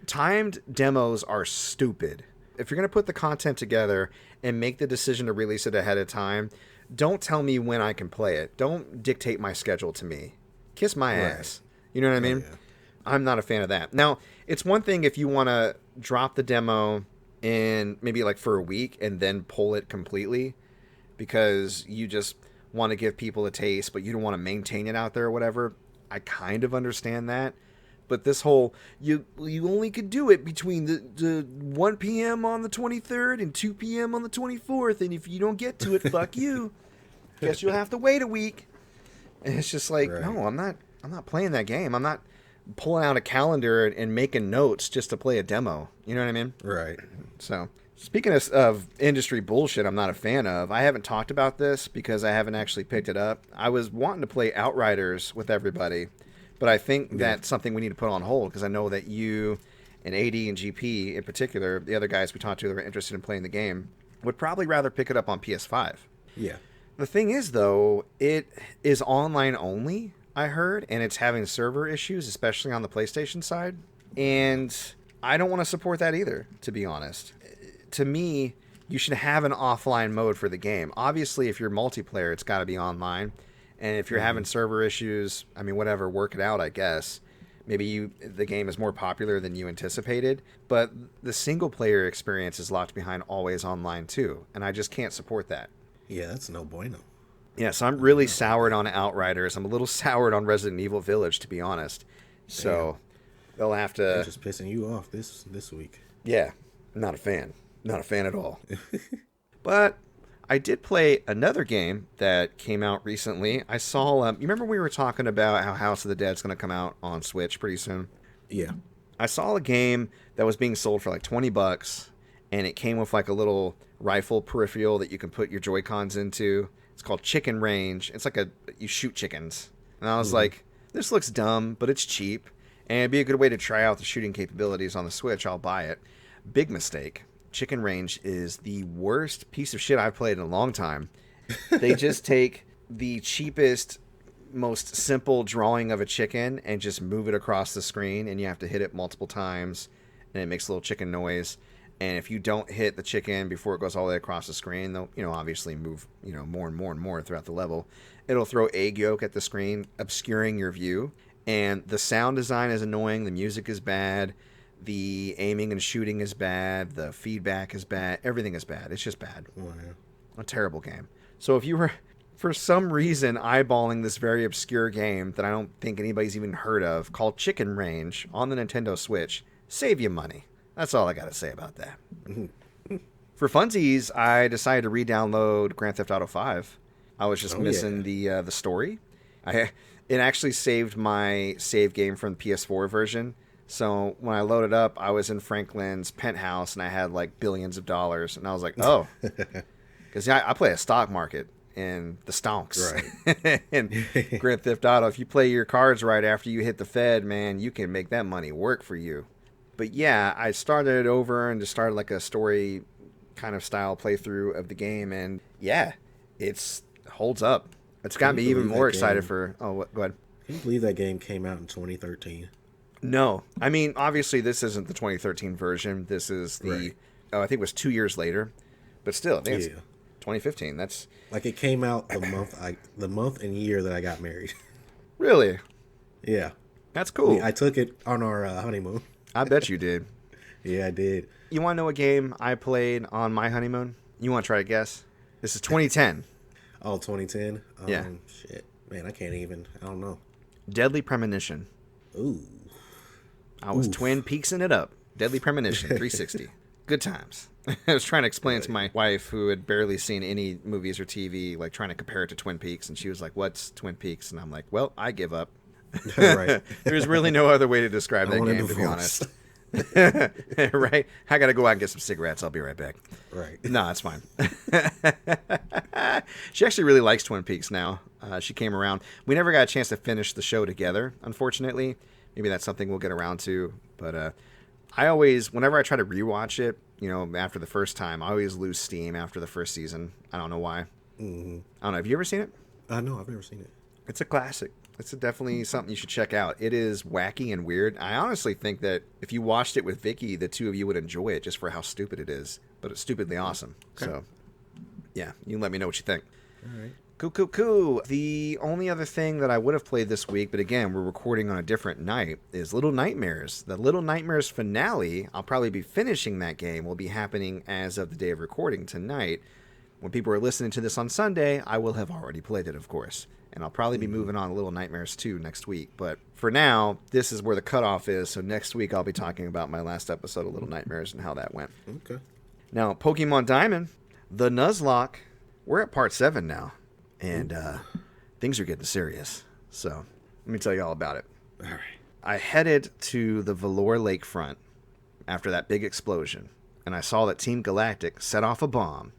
Timed demos are stupid. If you're going to put the content together and make the decision to release it ahead of time, don't tell me when I can play it. Don't dictate my schedule to me. Kiss my ass. You know what I mean? Yeah. I'm not a fan of that. Now, it's one thing if you want to drop the demo in maybe like for a week and then pull it completely because you just want to give people a taste, but you don't want to maintain it out there or whatever. I kind of understand that. But this whole, you only could do it between the 1 p.m. on the 23rd and 2 p.m. on the 24th, and if you don't get to it, fuck you. Guess you'll have to wait a week. And it's just like, no, I'm not playing that game. I'm not pulling out a calendar and making notes just to play a demo. You know what I mean? Right. So, speaking of industry bullshit I'm not a fan of, I haven't talked about this because I haven't actually picked it up. I was wanting to play Outriders with everybody, but I think that's something we need to put on hold because I know that you and AD and GP in particular, the other guys we talked to that were interested in playing the game, would probably rather pick it up on PS5. Yeah. The thing is, though, it is online only, I heard, and it's having server issues, especially on the PlayStation side. And I don't want to support that either, to be honest. To me, you should have an offline mode for the game. Obviously, if you're multiplayer, it's got to be online. And if you're having server issues, I mean, whatever, work it out, I guess. Maybe the game is more popular than you anticipated. But the single-player experience is locked behind always online, too. And I just can't support that. Yeah, that's no bueno. Yeah, so I'm really soured on Outriders. I'm a little soured on Resident Evil Village, to be honest. So they'll have to... I'm just pissing you off this week. Yeah, not a fan. Not a fan at all. But I did play another game that came out recently. I saw... you remember we were talking about how House of the Dead's going to come out on Switch pretty soon? Yeah. I saw a game that was being sold for like $20, and it came with like a little rifle peripheral that you can put your Joy-Cons into. It's called Chicken Range. It's like you shoot chickens. And I was like, this looks dumb, but it's cheap. And it'd be a good way to try out the shooting capabilities on the Switch. I'll buy it. Big mistake. Chicken Range is the worst piece of shit I've played in a long time. They just take the cheapest, most simple drawing of a chicken and just move it across the screen, and you have to hit it multiple times, and it makes a little chicken noise. And if you don't hit the chicken before it goes all the way across the screen, they'll, obviously move, more and more and more throughout the level. It'll throw egg yolk at the screen, obscuring your view. And the sound design is annoying. The music is bad. The aiming and shooting is bad. The feedback is bad. Everything is bad. It's just bad. Oh, yeah. A terrible game. So if you were, for some reason, eyeballing this very obscure game that I don't think anybody's even heard of, called Chicken Range on the Nintendo Switch, save you money. That's all I got to say about that. For funsies, I decided to re-download Grand Theft Auto 5. I was just missing the story. It actually saved my save game from the PS4 version. So when I loaded up, I was in Franklin's penthouse and I had like billions of dollars. And I was like, oh. Because I play a stock market in the stonks. Right. And Grand Theft Auto, if you play your cards right after you hit the Fed, man, you can make that money work for you. But yeah, I started it over and just started like a story kind of style playthrough of the game. And yeah, it holds up. It's got me even more excited for... Oh, go ahead. Can you believe that game came out in 2013? No. I mean, obviously, this isn't the 2013 version. This is the... Right. I think it was 2 years later. But still, I think it's 2015. That's... Like, it came out the month and year that I got married. Really? Yeah. That's cool. I took it on our honeymoon. I bet you did. Yeah, I did. You want to know a game I played on my honeymoon? You want to try to guess? This is 2010. Oh, 2010? Yeah. Shit. Man, I don't know. Deadly Premonition. Ooh. I was Twin Peaksing it up. Deadly Premonition, 360. Good times. I was trying to explain it to my wife, who had barely seen any movies or TV, like trying to compare it to Twin Peaks, and she was like, "What's Twin Peaks?" And I'm like, "Well, I give up." Right. There's really no other way to describe that game, to be honest. Right? I gotta go out and get some cigarettes. I'll be right back. Right. No, it's fine. She actually really likes Twin Peaks now. She came around. We never got a chance to finish the show together, unfortunately. Maybe that's something we'll get around to. But I always, whenever I try to rewatch it, after the first time, I always lose steam after the first season. I don't know why. Mm-hmm. I don't know. Have you ever seen it? No, I've never seen it. It's a classic. It's definitely something you should check out. It is wacky and weird. I honestly think that if you watched it with Vicky, the two of you would enjoy it just for how stupid it is. But it's stupidly awesome. Okay. So, yeah, you can let me know what you think. All right. Cool. The only other thing that I would have played this week, but again, we're recording on a different night, is Little Nightmares. The Little Nightmares finale, I'll probably be finishing that game, will be happening as of the day of recording tonight. When people are listening to this on Sunday, I will have already played it, of course. And I'll probably be moving on to Little Nightmares 2 next week. But for now, this is where the cutoff is. So next week, I'll be talking about my last episode of Little Nightmares and how that went. Okay. Now, Pokemon Diamond, the Nuzlock, we're at part 7 now. And things are getting serious. So let me tell you all about it. All right. I headed to the Velour Lakefront after that big explosion. And I saw that Team Galactic set off a bomb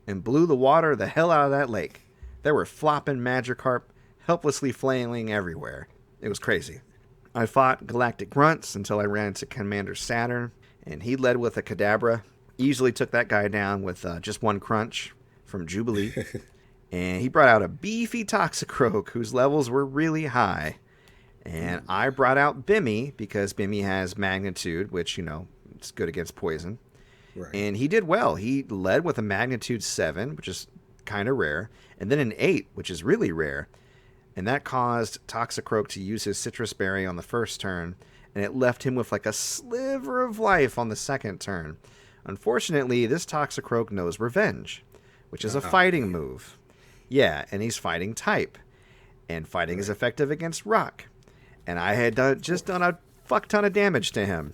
and blew the water the hell out of that lake. There were flopping Magikarp helplessly flailing everywhere. It was crazy. I fought Galactic Grunts until I ran into Commander Saturn, and he led with a Kadabra. Easily took that guy down with just one crunch from Jubilee. And he brought out a beefy Toxicroak whose levels were really high. And I brought out Bimmy because Bimmy has Magnitude, which, it's good against poison. Right. And he did well. He led with a Magnitude 7, which is kind of rare, and then an 8, which is really rare. And that caused Toxicroak to use his Citrus Berry on the first turn, and it left him with like a sliver of life on the second turn. Unfortunately, this Toxicroak knows Revenge, which is a fighting move. Yeah, and he's fighting type. And fighting is effective against rock. And I had just done a fuck ton of damage to him.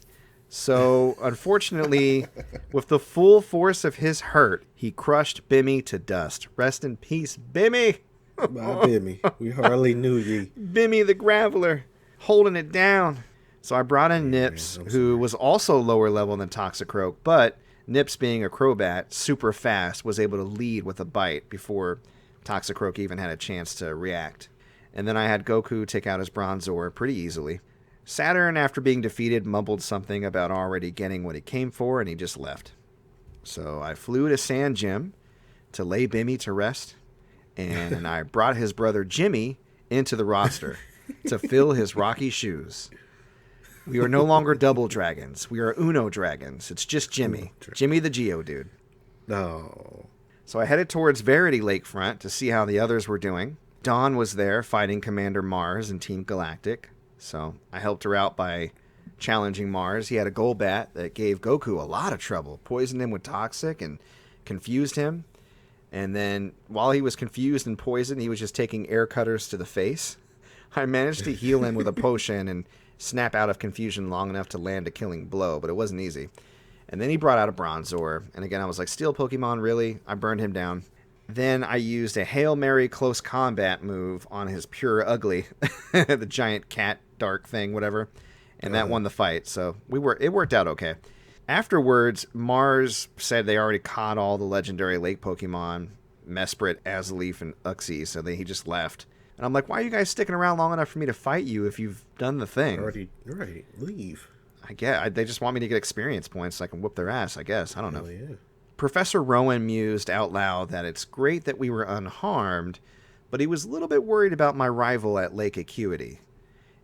So, unfortunately, with the full force of his hurt, he crushed Bimmy to dust. Rest in peace, Bimmy! Bye, Bimmy. We hardly knew ye. Bimmy the Graveler, holding it down. So I brought in Nips, who was also lower level than Toxicroak, but Nips, being a Crobat, super fast, was able to lead with a bite before Toxicroak even had a chance to react. And then I had Goku take out his Bronzor pretty easily. Saturn, after being defeated, mumbled something about already getting what he came for, and he just left. So I flew to Sand Gym to lay Bimmy to rest, and I brought his brother Jimmy into the roster to fill his rocky shoes. We are no longer double dragons. We are Uno dragons. It's just Jimmy. Jimmy the Geodude. No. So I headed towards Verity Lakefront to see how the others were doing. Dawn was there fighting Commander Mars and Team Galactic. So I helped her out by challenging Mars. He had a Golbat that gave Goku a lot of trouble. Poisoned him with Toxic and confused him. And then while he was confused and poisoned, he was just taking air cutters to the face. I managed to heal him with a potion and snap out of confusion long enough to land a killing blow, but it wasn't easy. And then he brought out a Bronzor. And again, I was like, Steel Pokemon, really? I burned him down. Then I used a Hail Mary close combat move on his Pure Ugly, the giant cat dark thing, whatever. And that won the fight. So it worked out okay. Afterwards, Mars said they already caught all the legendary lake Pokemon, Mesprit, Azaleaf, and Uxie, so he just left. And I'm like, why are you guys sticking around long enough for me to fight you if you've done the thing? Already, right, leave. I guess. They just want me to get experience points so I can whoop their ass, I guess. I don't know. Oh, yeah. Professor Rowan mused out loud that it's great that we were unharmed, but he was a little bit worried about my rival at Lake Acuity.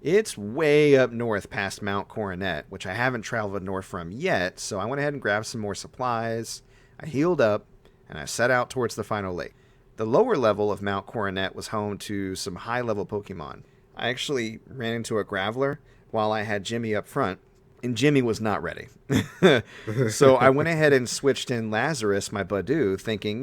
It's way up north past Mount Coronet, which I haven't traveled north from yet, so I went ahead and grabbed some more supplies. I healed up, and I set out towards the final lake. The lower level of Mount Coronet was home to some high-level Pokemon. I actually ran into a Graveler while I had Jimmy up front, and Jimmy was not ready. So I went ahead and switched in Lazarus, my Badoo, thinking,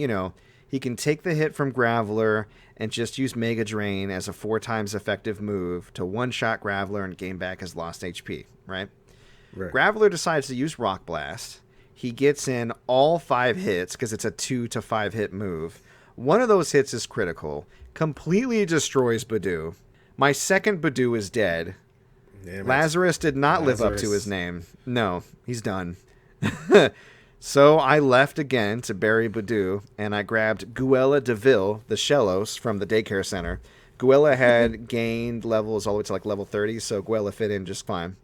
he can take the hit from Graveler and just use Mega Drain as a 4 times effective move to one-shot Graveler and gain back his lost HP, right? Graveler decides to use Rock Blast. He gets in all 5 hits because it's a 2 to 5 hit move. One of those hits is critical. Completely destroys Badoo. My second Badoo is dead. Damn Lazarus did not live up to his name. No, he's done. So I left again to bury Badoo, and I grabbed Guella DeVille, the Shellos, from the daycare center. Guella had gained levels all the way to like level 30, so Guella fit in just fine.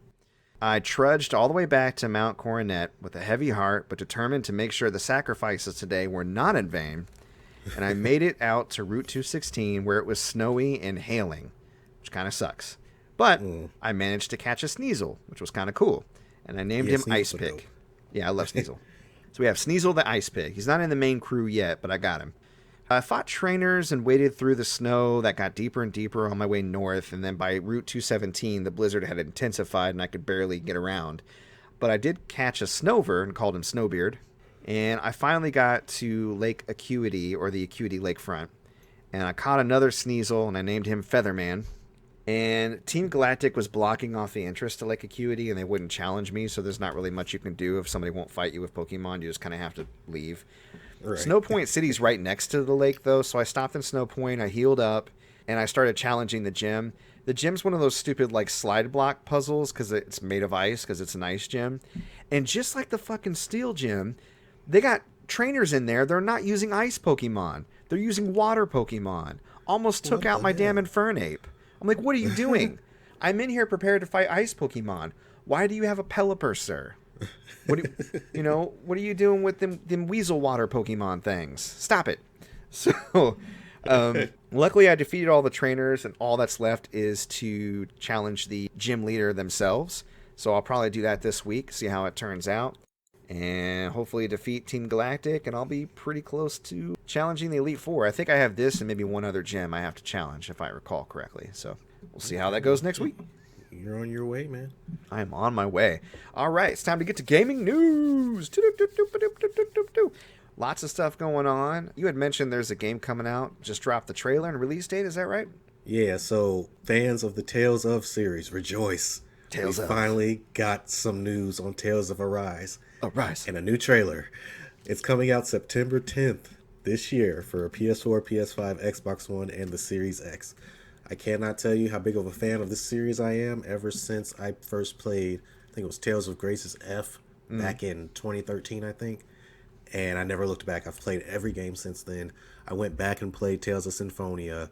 I trudged all the way back to Mount Coronet with a heavy heart, but determined to make sure the sacrifices today were not in vain, and I made it out to Route 216 where it was snowy and hailing, which kind of sucks. But I managed to catch a Sneasel, which was kind of cool, and I named him Ice Pig. Yeah, I love Sneasel. So we have Sneasel the Ice Pig. He's not in the main crew yet, but I got him. I fought trainers and waded through the snow that got deeper and deeper on my way north, and then by Route 217, the blizzard had intensified and I could barely get around. But I did catch a Snover and called him Snowbeard, and I finally got to Lake Acuity, or the Acuity Lakefront, and I caught another Sneasel, and I named him Featherman. And Team Galactic was blocking off the entrance to Lake Acuity, and they wouldn't challenge me, so there's not really much you can do if somebody won't fight you with Pokemon. You just kind of have to leave. Right. Snow Point City's right next to the lake, though, so I stopped in Snow Point, I healed up, and I started challenging the gym. The gym's one of those stupid, like, slide block puzzles, because it's made of ice, because it's an ice gym. And just like the fucking Steel Gym, they got trainers in there. They're not using ice Pokemon. They're using water Pokemon. Almost took out my damn Infernape. I'm like, what are you doing? I'm in here prepared to fight ice Pokemon. Why do you have a Pelipper, sir? What are you doing with them Weasel Water Pokemon things? Stop it. So, luckily I defeated all the trainers, and all that's left is to challenge the gym leader themselves. So I'll probably do that this week, see how it turns out, and hopefully defeat Team Galactic, and I'll be pretty close to challenging the Elite Four. I think I have this and maybe one other gym I have to challenge, if I recall correctly. So we'll see how that goes next week. You're on your way, man. I am on my way. All right, it's time to get to gaming news. Lots of stuff going on. You had mentioned there's a game coming out. Just dropped the trailer and release date. Is that right? Yeah, so fans of the Tales of series, rejoice. We finally got some news on Tales of Arise. Arise. And a new trailer. It's coming out September 10th this year for PS4, PS5, Xbox One, and the Series X. I cannot tell you how big of a fan of this series I am ever since I first played, I think it was Tales of Grace's F back in 2013, I think. And I never looked back. I've played every game since then. I went back and played Tales of Symphonia,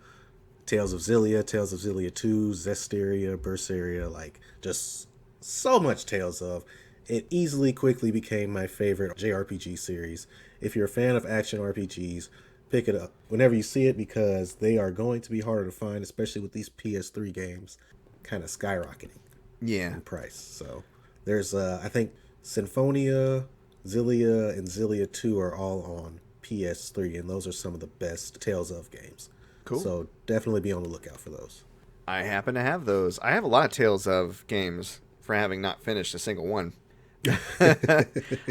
Tales of Xillia, Tales of Xillia 2, Zestiria, Berseria, like just so much Tales of. It easily, quickly became my favorite JRPG series. If you're a fan of action RPGs, pick it up whenever you see it, because they are going to be harder to find, especially with these PS3 games kind of skyrocketing in price. So there's, I think, Symphonia, Xillia, and Xillia 2 are all on PS3, and those are some of the best Tales of games. Cool. So definitely be on the lookout for those. I happen to have those. I have a lot of Tales of games for having not finished a single one.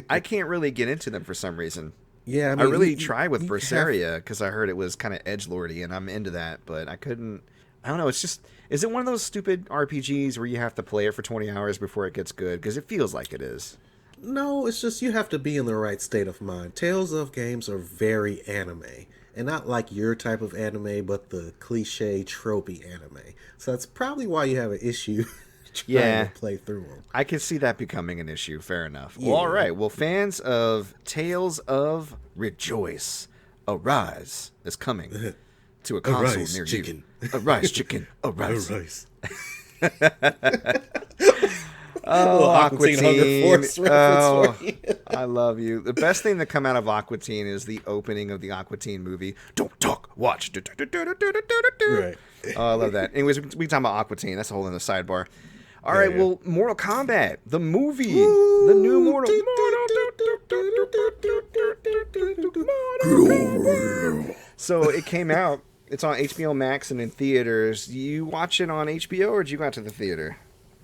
I can't really get into them for some reason. Yeah, I mean, I really tried with Berseria because I heard it was kind of edgelordy, and I'm into that, but I couldn't. I don't know. It's just, is it one of those stupid RPGs where you have to play it for 20 hours before it gets good? Because it feels like it is. No, it's just you have to be in the right state of mind. Tales of games are very anime, and not like your type of anime, but the cliche, tropey anime. So that's probably why you have an issue trying to play through them. I can see that becoming an issue. Fair enough. Yeah. Well, all right. Well, fans of Tales of Rejoice, Arise is coming to a console Arise, near chicken. you. Arise, chicken. Arise. Arise. Oh, Aqua Teen. Oh, I love you. The best thing that come out of Aqua Teen is the opening of the Aqua Teen movie. Don't talk, watch. Right. Oh, I love that. Anyways, we talk about Aqua Teen. That's a whole other sidebar. All right, well, Mortal Kombat, the movie, the new Mortal Kombat. So it came out. It's on HBO Max and in theaters. You watch it on HBO, or did you go out to the theater?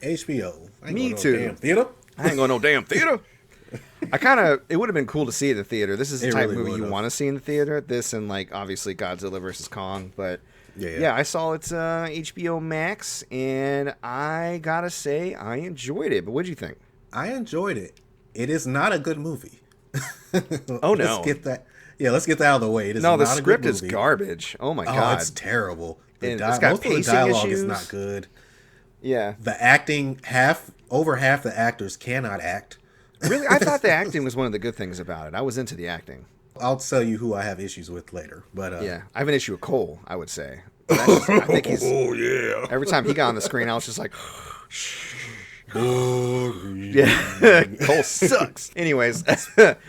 HBO. Me too. Damn theater. I ain't going no damn theater. It would have been cool to see at the theater. This is the type of movie you want to see in the theater. This and, like, obviously Godzilla vs. Kong. But, yeah, I saw it's HBO Max, and I gotta say, I enjoyed it. But what'd you think? I enjoyed it. It is not a good movie. Oh no! Let's get that. Yeah, let's get that out of the way. It is no, the not script a good is movie. garage. Oh my Oh, god, it's terrible. And it's got Most of the pacing dialogue issues. is not good. Yeah, The acting, over half the actors cannot act. really, I thought the acting was one of the good things about it. I was into the acting. I'll tell you who I have issues with later. But Yeah, I have an issue with Cole, I would say. I think he's. oh yeah. Every time he got on the screen, I was just like, yeah, Cole sucks. Anyways,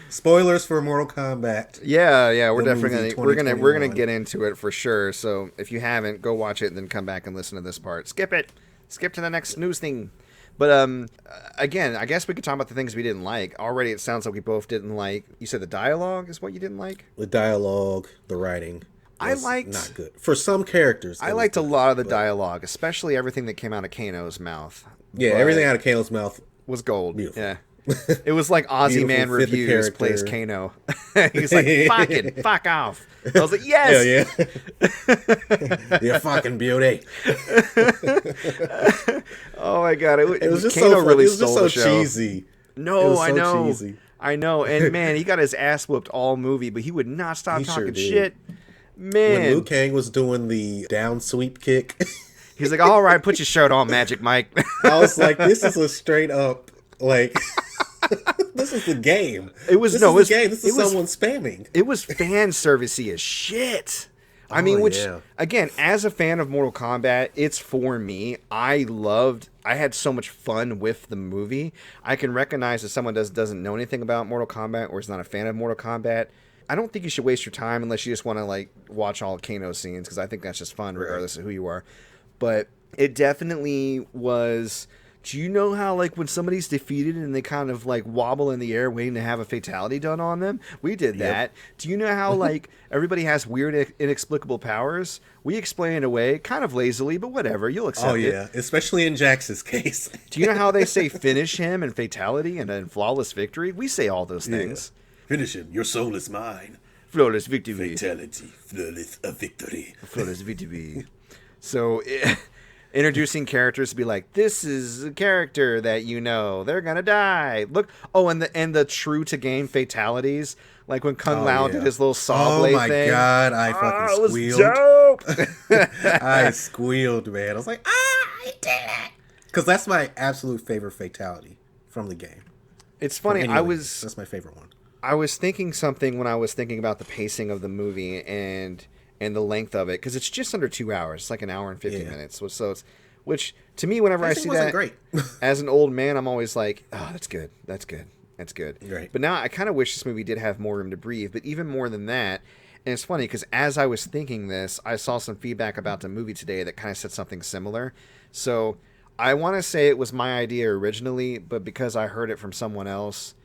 Spoilers for Mortal Kombat. yeah, we're The definitely movie we're gonna 2021. get into it for sure. So if you haven't, go watch it and then come back and listen to this part. Skip it. Skip to the next news thing. But again, I guess we could talk about the things we didn't like. Already, it sounds like we both didn't like. You said the dialogue is what you didn't like. The dialogue, the writing. I was liked- not good for some characters. I it was liked a good, lot of the but- dialogue, especially everything that came out of Kano's mouth. Yeah, But everything out of Kano's mouth. was gold. Beautiful. Yeah. It was like Aussie Beautiful, Man fit the Reviews character. plays Kano. He's like, fucking, fuck off. I was like, yes. Hell yeah. You fucking beauty. Oh my god, It was just Kano so really it was just stole so the show. cheesy. It No, was I so know. cheesy. I know. And man, he got his ass whooped all movie, but he would not stop He sure talking did. shit. When Man. Liu Kang was doing the down sweep kick, He's like, all right, put your shirt on, Magic Mike. I was like, this is a straight up, like, this is the game. It was- this no, is it was- the game. This is it was- someone spamming. It was fan servicey as shit. I mean, which, yeah. again, as a fan of Mortal Kombat, it's for me. I had so much fun with the movie. I can recognize if someone doesn't know anything about Mortal Kombat or is not a fan of Mortal Kombat. I don't think you should waste your time unless you just want to, like, watch all Kano scenes, because I think that's just fun regardless of who you are. But it definitely was... Do you know how, like, when somebody's defeated and they kind of, like, wobble in the air waiting to have a fatality done on them? We did that. Do you know how, like, everybody has weird, inexplicable powers? We explain it away, kind of lazily, but whatever. You'll accept it. Oh, yeah. Especially in Jax's case. Do you know how they say finish him and fatality and then flawless victory? We say all those things. Finish him. Your soul is mine. Flawless victory. Fatality. Flawless victory. Flawless victory. So... introducing characters to be like, this is a character that you know, they're gonna die. Look, and the true to game fatalities, like when Kung Lao did his little saw blade thing. Oh my god, I fucking squealed. Dope. I squealed, man. I was like, I did it. Because that's my absolute favorite fatality from the game. It's funny. That's my favorite one. I was thinking something when I was thinking about the pacing of the movie and the length of it, because it's just under 2 hours. It's like an hour and 50 minutes. So it's, which to me, whenever I see that, great. as an old man, I'm always like, oh, that's good. That's good. That's good. Right. But now I kind of wish this movie did have more room to breathe. But even more than that, and it's funny because as I was thinking this, I saw some feedback about the movie today that kind of said something similar. So I want to say it was my idea originally, but because I heard it from someone else,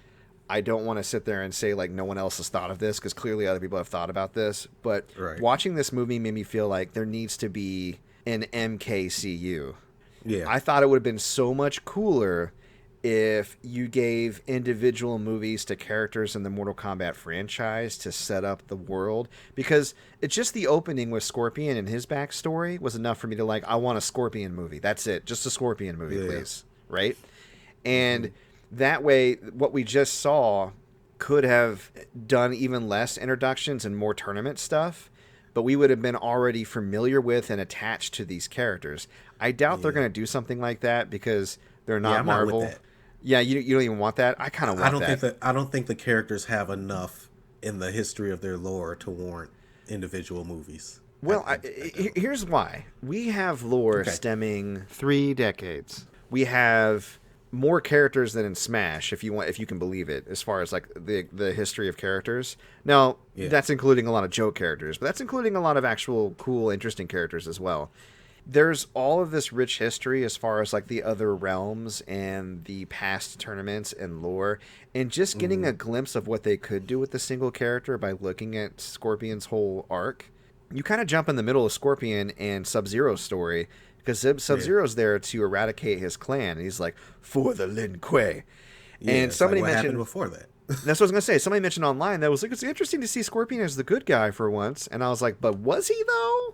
I don't want to sit there and say like no one else has thought of this, because clearly other people have thought about this. But watching this movie made me feel like there needs to be an MKCU. Yeah. I thought it would have been so much cooler if you gave individual movies to characters in the Mortal Kombat franchise to set up the world, because it's just the opening with Scorpion and his backstory was enough for me to like, I want a Scorpion movie. That's it. Just a Scorpion movie, please. Right? And that way, what we just saw could have done even less introductions and more tournament stuff, but we would have been already familiar with and attached to these characters. I doubt they're going to do something like that because they're not Marvel. Not with that. Yeah, you don't even want that. I kind of want that. I don't think the characters have enough in the history of their lore to warrant individual movies. Well, here's why. We have lore stemming 3 decades. We have more characters than in Smash, if you can believe it, as far as like the history of characters. Now, that's including a lot of joke characters, but that's including a lot of actual cool, interesting characters as well. There's all of this rich history as far as like the other realms and the past tournaments and lore, and just getting a glimpse of what they could do with the single character by looking at Scorpion's whole arc. You kind of jump in the middle of Scorpion and Sub-Zero's story, because Sub-Zero's there to eradicate his clan, and he's like, for the Lin Kuei. And somebody what mentioned happened before that. that's what I was going to say. Somebody mentioned online that was like, it's interesting to see Scorpion as the good guy for once. And I was like, but was he though?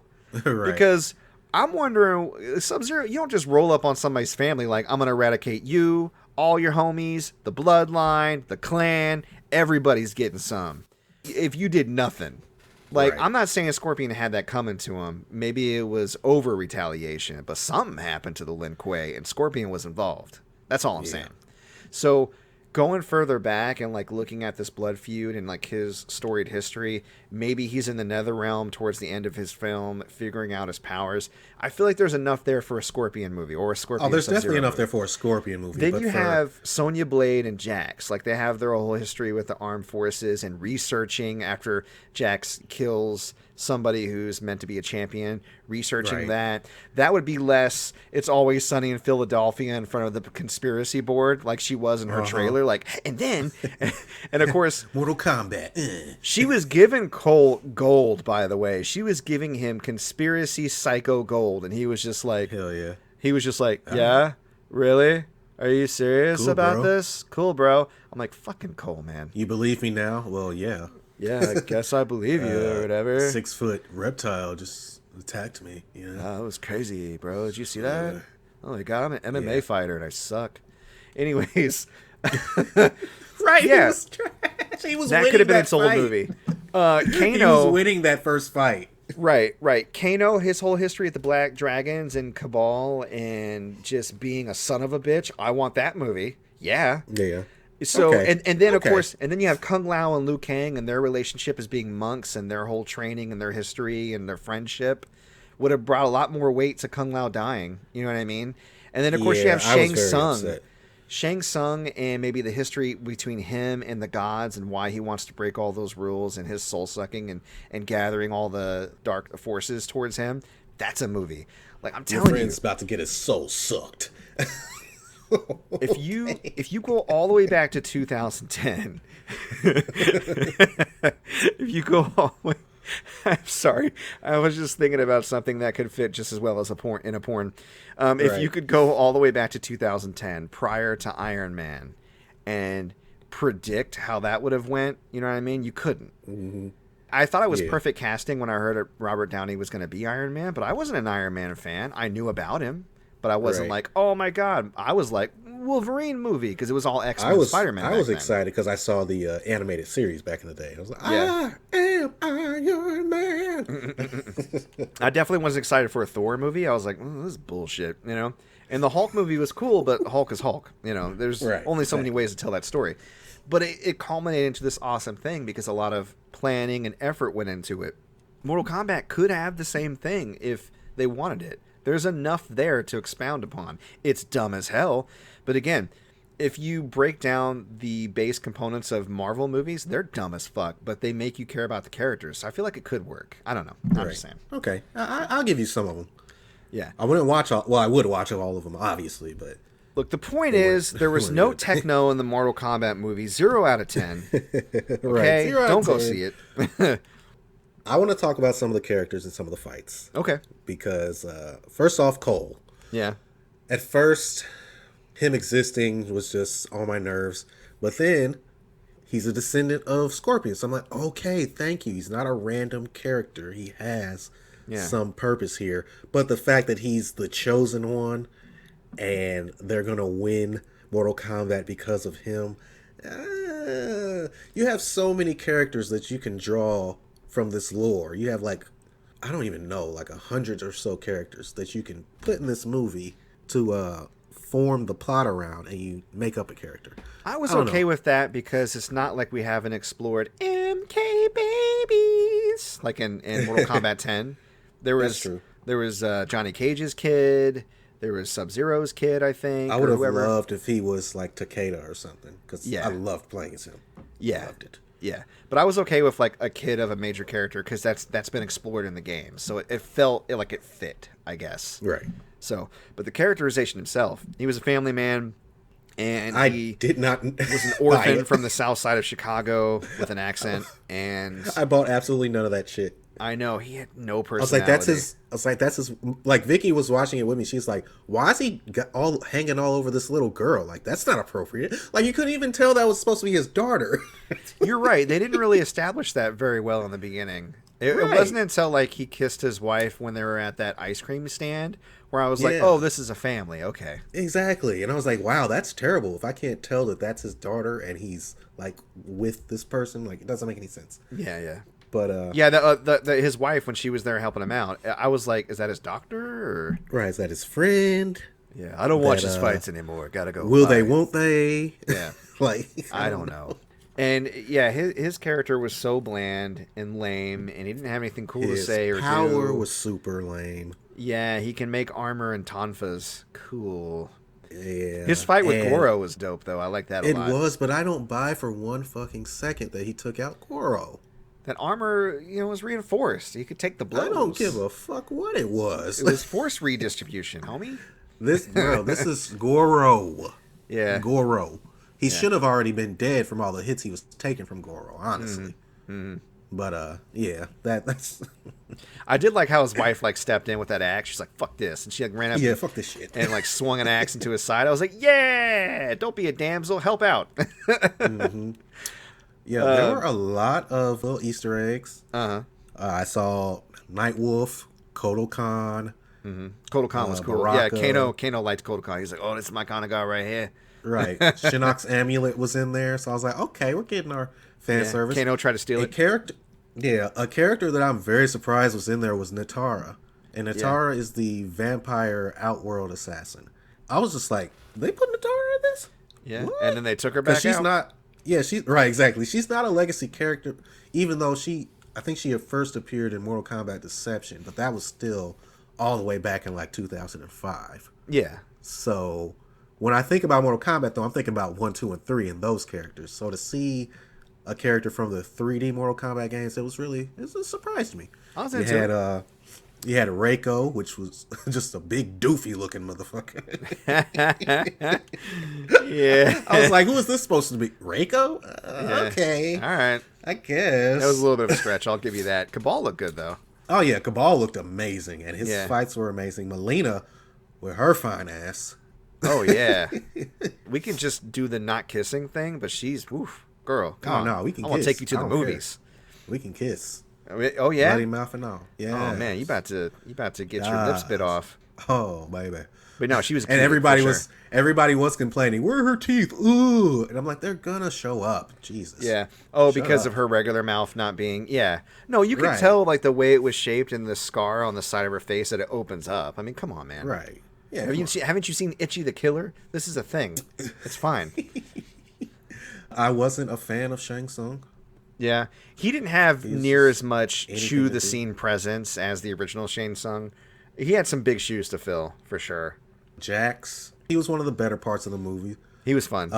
Right. Because I'm wondering, Sub-Zero, you don't just roll up on somebody's family like, I'm going to eradicate you, all your homies, the bloodline, the clan, everybody's getting some. If you did nothing. Like, I'm not saying Scorpion had that coming to him. Maybe it was over retaliation, but something happened to the Lin Kuei, and Scorpion was involved. That's all I'm saying. So, going further back and, like, looking at this blood feud and, like, his storied history, maybe he's in the Nether Realm towards the end of his film, figuring out his powers. I feel like there's enough there for a Scorpion movie or a Scorpion there's Sub-Zero definitely enough movie. there for a Scorpion movie. Then you have Sonya Blade and Jax. Like, they have their whole history with the armed forces and researching after Jax kills somebody who's meant to be a champion, researching that. That would be less It's Always Sunny in Philadelphia in front of the conspiracy board like she was in her trailer. Like, and then, and of course, Mortal Kombat. She was giving Cole gold, by the way. She was giving him conspiracy psycho gold, and he was just like, hell yeah. He was just like, yeah, really? Are you serious Cool, about bro. this? Cool, bro. I'm like, fucking Cole, man. You believe me now? Well, yeah. Yeah, I guess I believe you or whatever. 6-foot reptile just attacked me. You know? That was crazy, bro. Did you see that? Oh my god, I'm an MMA fighter and I suck. Anyways. Right? Yeah. He was trash. He was That winning could have been that its whole fight. movie. He was Kano. winning that first fight. Right. Kano, his whole history with the Black Dragons and Cabal and just being a son of a bitch. I want that movie. Yeah. Yeah. So Okay. and then Okay. of course and then you have Kung Lao and Liu Kang and their relationship as being monks and their whole training and their history and their friendship would have brought a lot more weight to Kung Lao dying. You know what I mean? And then of course you have I was Shang very Tsung. upset. Shang Tsung and maybe the history between him and the gods and why he wants to break all those rules and his soul sucking and gathering all the dark forces towards him. That's a movie. Like, I'm Your telling you, friend's about to get his soul sucked. if you go all the way back to 2010, if you go all the way, I'm sorry, I was just thinking about something that could fit just as well as a porn. If you could go all the way back to 2010, prior to Iron Man, and predict how that would have went, you know what I mean? You couldn't. Mm-hmm. I thought it was perfect casting when I heard that Robert Downey was going to be Iron Man, but I wasn't an Iron Man fan. I knew about him, but I wasn't like, oh my god. I was like, Wolverine movie, because it was all X-Men, Spider-Man. I was excited because I saw the animated series back in the day. I was like, I am Iron Man. I definitely wasn't excited for a Thor movie. I was like, this is bullshit, you know? And the Hulk movie was cool, but Hulk is Hulk. You know, there's only so many ways to tell that story. But it culminated into this awesome thing because a lot of planning and effort went into it. Mortal Kombat could have the same thing if they wanted it. There's enough there to expound upon. It's dumb as hell. But again, if you break down the base components of Marvel movies, they're dumb as fuck, but they make you care about the characters. So I feel like it could work. I don't know. I'm just saying. Okay. I'll give you some of them. Yeah. I wouldn't watch all... Well, I would watch all of them, obviously, but... Look, the point is, there was no techno in the Mortal Kombat movie. 0 out of 10. Okay? Don't go see it. I want to talk about some of the characters and some of the fights. Okay. Because, first off, Cole. Yeah. At first, him existing was just on my nerves. But then, he's a descendant of Scorpion. So I'm like, okay, thank you. He's not a random character. He has some purpose here. But the fact that he's the chosen one and they're going to win Mortal Kombat because of him. You have so many characters that you can draw from this lore. You have like, I don't even know, like 100 or so characters that you can put in this movie to form the plot around, and you make up a character. I was okay with that because it's not like we haven't explored MK babies like in Mortal Kombat 10. There was That's true. There was Johnny Cage's kid. There was Sub-Zero's kid, I think. I would have loved if he was like Takeda or something, because I loved playing as him. Yeah. Loved it. Yeah, but I was okay with like a kid of a major character because that's been explored in the game, so it felt like it fit, I guess. Right. So, but the characterization himself, he was a family man, and I did not was an orphan from the south side of Chicago with an accent, and I bought absolutely none of that shit. I know he had no personality. I was like, that's his. Like Vicky was watching it with me. She's like, why is he hanging all over this little girl? Like, that's not appropriate. Like, you couldn't even tell that was supposed to be his daughter. You're right. They didn't really establish that very well in the beginning. It wasn't until like he kissed his wife when they were at that ice cream stand where I was like, oh, this is a family. Okay. Exactly. And I was like, wow, that's terrible. If I can't tell that that's his daughter and he's like with this person, like it doesn't make any sense. Yeah. But yeah, his wife, when she was there helping him out, I was like, is that his doctor? Or... Right, is that his friend? Yeah, I don't watch his fights anymore. Gotta go. Will they, won't they? Yeah. Like, I don't know. And yeah, his character was so bland and lame, and he didn't have anything cool to say or do. His power was super lame. Yeah, he can make armor and tonfas. Cool. Yeah. His fight with Goro was dope, though. I like that a lot. It was, but I don't buy for one fucking second that he took out Goro. That armor, was reinforced. He could take the blows. I don't give a fuck what it was. It was force redistribution, homie. This is Goro. Yeah. Goro. He should have already been dead from all the hits he was taking from Goro, honestly. Mm-hmm. But yeah, that's. I did like how his wife stepped in with that axe. She's like, "Fuck this," and she ran up. Yeah, fuck this shit. And swung an axe into his side. I was like, "Yeah, don't be a damsel, help out." Mm-hmm. Yeah, there were a lot of little Easter eggs. I saw Nightwolf, Kodokan. Mm-hmm. Kodokan was cool. Baraka. Yeah, Kano liked Kodokan. He's like, "Oh, this is my kind of guy right here." Right. Shinnok's amulet was in there, so I was like, okay, we're getting our fan service. Kano tried to steal it. A character that I'm very surprised was in there was Natara. And Natara is the vampire outworld assassin. I was just like, they put Natara in this? Yeah. What? And then they took her back she's out. Not. Yeah, she's right, exactly. She's not a legacy character, even though I think she had first appeared in Mortal Kombat Deception, but that was still all the way back in 2005. Yeah. So when I think about Mortal Kombat, though, I'm thinking about 1, 2, and 3 and those characters. So to see a character from the 3D Mortal Kombat games, it a surprise to me. I was You had Reiko, which was just a big doofy looking motherfucker. Yeah. I was like, who is this supposed to be? Reiko? Okay. All right. I guess. That was a little bit of a stretch. I'll give you that. Cabal looked good, though. Oh, yeah. Cabal looked amazing, and his fights were amazing. Melina, with her fine ass. Oh, yeah. We can just do the not kissing thing, but she's, woof, girl, come on. No, we can I kiss. want to take you to the movies. Care. We can kiss. Oh, yeah? Bloody mouth and all. Yeah. Oh, man, you about to get your lips bit off. Oh, baby. But no, she was and everybody was complaining, where are her teeth? Ooh. And I'm like, they're gonna show up. Jesus. Yeah. Oh, because of her regular mouth not being. Yeah. No, you can tell the way it was shaped and the scar on the side of her face that it opens up. I mean, come on, man. Right. Yeah. Haven't you seen Itchy the Killer? This is a thing. It's fine. I wasn't a fan of Shang Tsung. Yeah, he didn't have near as much chew the scene presence as the original Shang Tsung. He had some big shoes to fill, for sure. Jax, he was one of the better parts of the movie. He was fun.